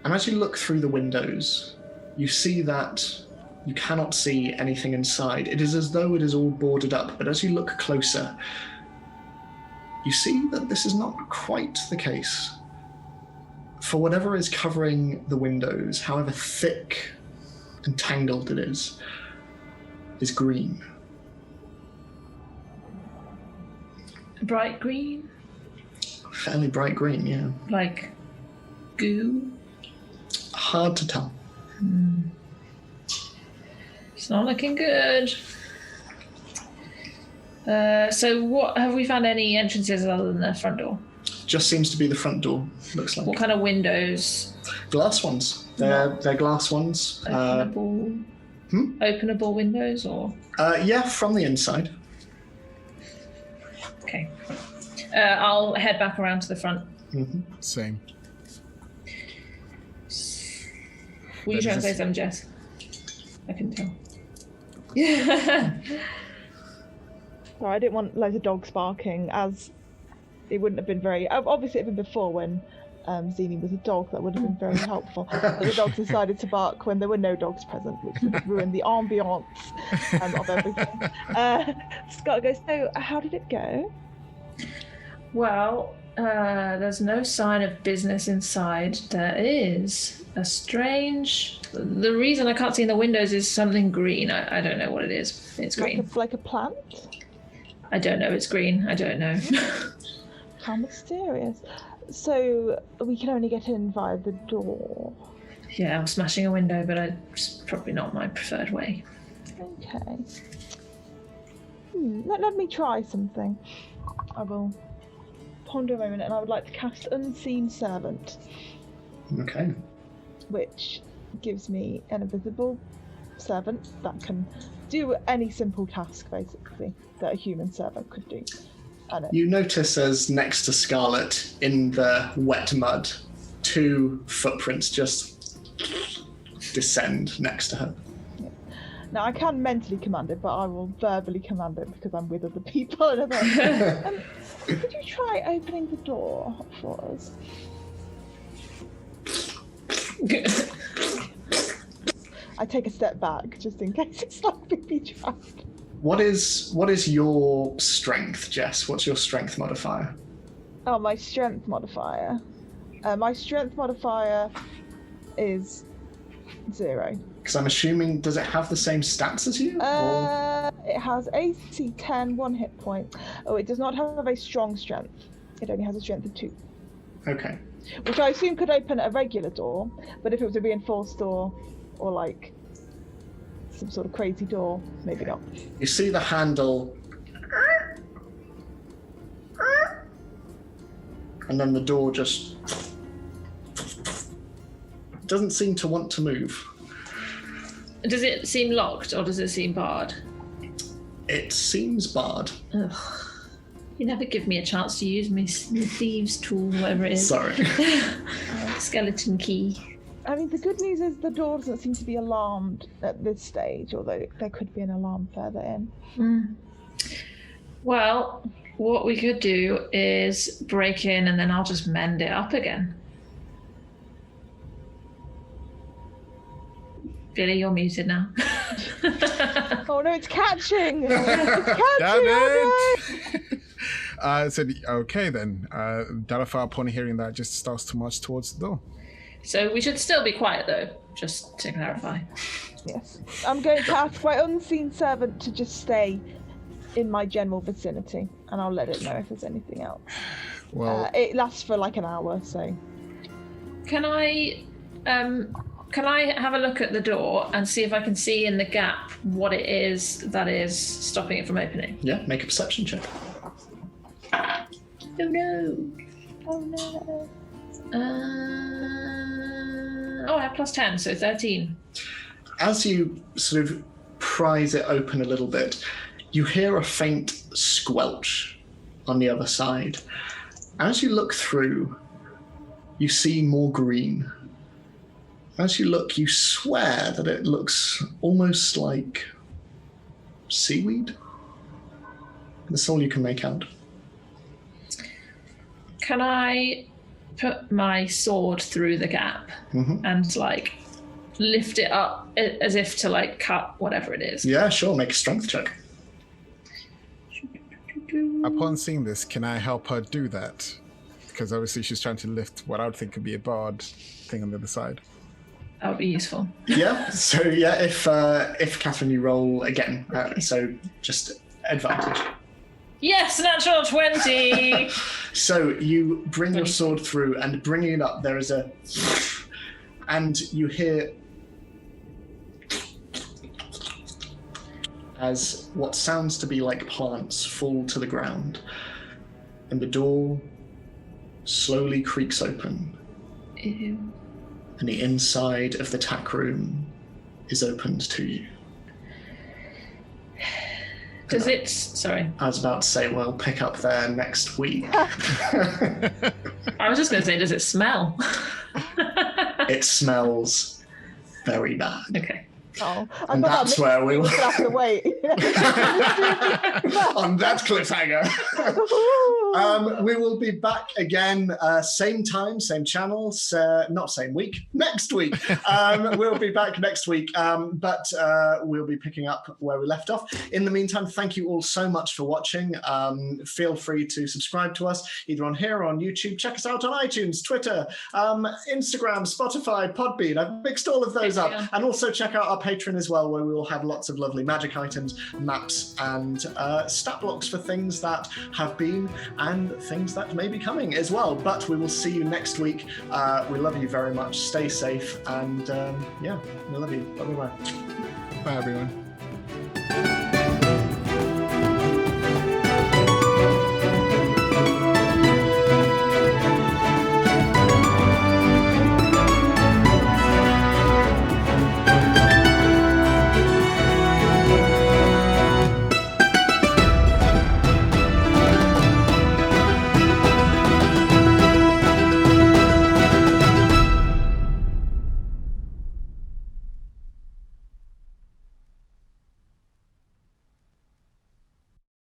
And as you look through the windows, you see that you cannot see anything inside. It is as though it is all boarded up, but as you look closer, you see that this is not quite the case. For whatever is covering the windows, however thick and tangled it is green. Bright green? Fairly bright green, yeah. Like goo? Hard to tell. It's not looking good. So what, have we found any entrances other than the front door? Just seems to be the front door, looks like. What kind of windows? Glass ones. They're glass ones. Openable? Openable windows, or? Yeah, from the inside. Okay. I'll head back around to the front. Mm-hmm. Same. Will you try and say something, Jess? I can tell. Yeah. Sorry, I didn't want loads of dogs barking, as it wouldn't have been very... Obviously, it had been before when Zini was a dog. That would have been very helpful. But the dogs decided to bark when there were no dogs present, which would have ruined the ambiance of everything. Scott goes, so how did it go? Well, there's no sign of business inside. There is a strange... The reason I can't see in the windows is something green. I don't know what it is. It's green. Like a plant? I don't know. It's green. I don't know. How mysterious. So we can only get in via the door. Yeah, I'm smashing a window, but it's probably not my preferred way. Okay. Let me try something. I will ponder a moment, and I would like to cast Unseen Servant. Okay. Which gives me an invisible servant that can do any simple task, basically, that a human servant could do. You notice as next to Scarlet, in the wet mud, 2 footprints just descend next to her. Yeah. Now, I can mentally command it, but I will verbally command it because I'm with other people. And could you try opening the door for us? I take a step back just in case it's like baby trapped. What is your strength, Jess? What's your strength modifier? Oh, my strength modifier. My strength modifier is 0. Because I'm assuming, does it have the same stats as you? It has AC 10, 1 hit point. Oh, it does not have a strong strength. It only has a strength of 2. Okay. Which I assume could open a regular door, but if it was a reinforced door, or like some sort of crazy door, maybe not. You see the handle, and then the door just doesn't seem to want to move. Does it seem locked, or does it seem barred? It seems barred. Ugh. You never give me a chance to use my thieves' tool, whatever it is. Sorry. Skeleton key. I mean, the good news is the door doesn't seem to be alarmed at this stage, although there could be an alarm further in. Well, what we could do is break in and then I'll just mend it up again. Billy, you're muted now. Oh no, it's catching! It's catching! Damn Oh, it! I said, okay then. Dalafar, upon hearing that, just starts to march towards the door. So we should still be quiet though, just to clarify. Yes. I'm going to ask my unseen servant to just stay in my general vicinity, and I'll let it know if there's anything else. Well, it lasts for like an hour, so. Can I have a look at the door and see if I can see in the gap what it is that is stopping it from opening? Yeah, make a perception check. Oh no. Oh no. I have +10, so 13. As you sort of prise it open a little bit, you hear a faint squelch on the other side. As you look through, you see more green. As you look, you swear that it looks almost like seaweed. That's all you can make out. can I put my sword through the gap and like lift it up as if to like cut whatever it is? Yeah, sure. Make a strength check. Upon seeing this, can I help her do that? Because obviously she's trying to lift what I would think could be a barred thing on the other side. That would be useful. Yeah. So yeah, if Catherine, you roll again, so just advantage. Yes, natural 20. So you bring your sword through, and bringing it up, there is a, and you hear as what sounds to be like plants fall to the ground, and the door slowly creaks open. Ew. And the inside of the tack room is opened to you. Does it... Sorry. I was about to say, well, pick up there next week. I was just going to say, does it smell? It smells very bad. Okay. Oh, And that's where we will... have to wait. On that cliffhanger. We will be back again, same time, same channels, not same week, next week. We'll be back next week, but we'll be picking up where we left off. In the meantime, thank you all so much for watching. Feel free to subscribe to us either on here or on YouTube. Check us out on iTunes, Twitter, Instagram, Spotify, Podbean. I've mixed all of those up. And also check out our Patreon as well, where we will have lots of lovely magic items, maps, and stat blocks for things that have been and things that may be coming as well. But we will see you next week. We love you very much. Stay safe, and yeah, we love you. Bye-bye. Bye, everyone.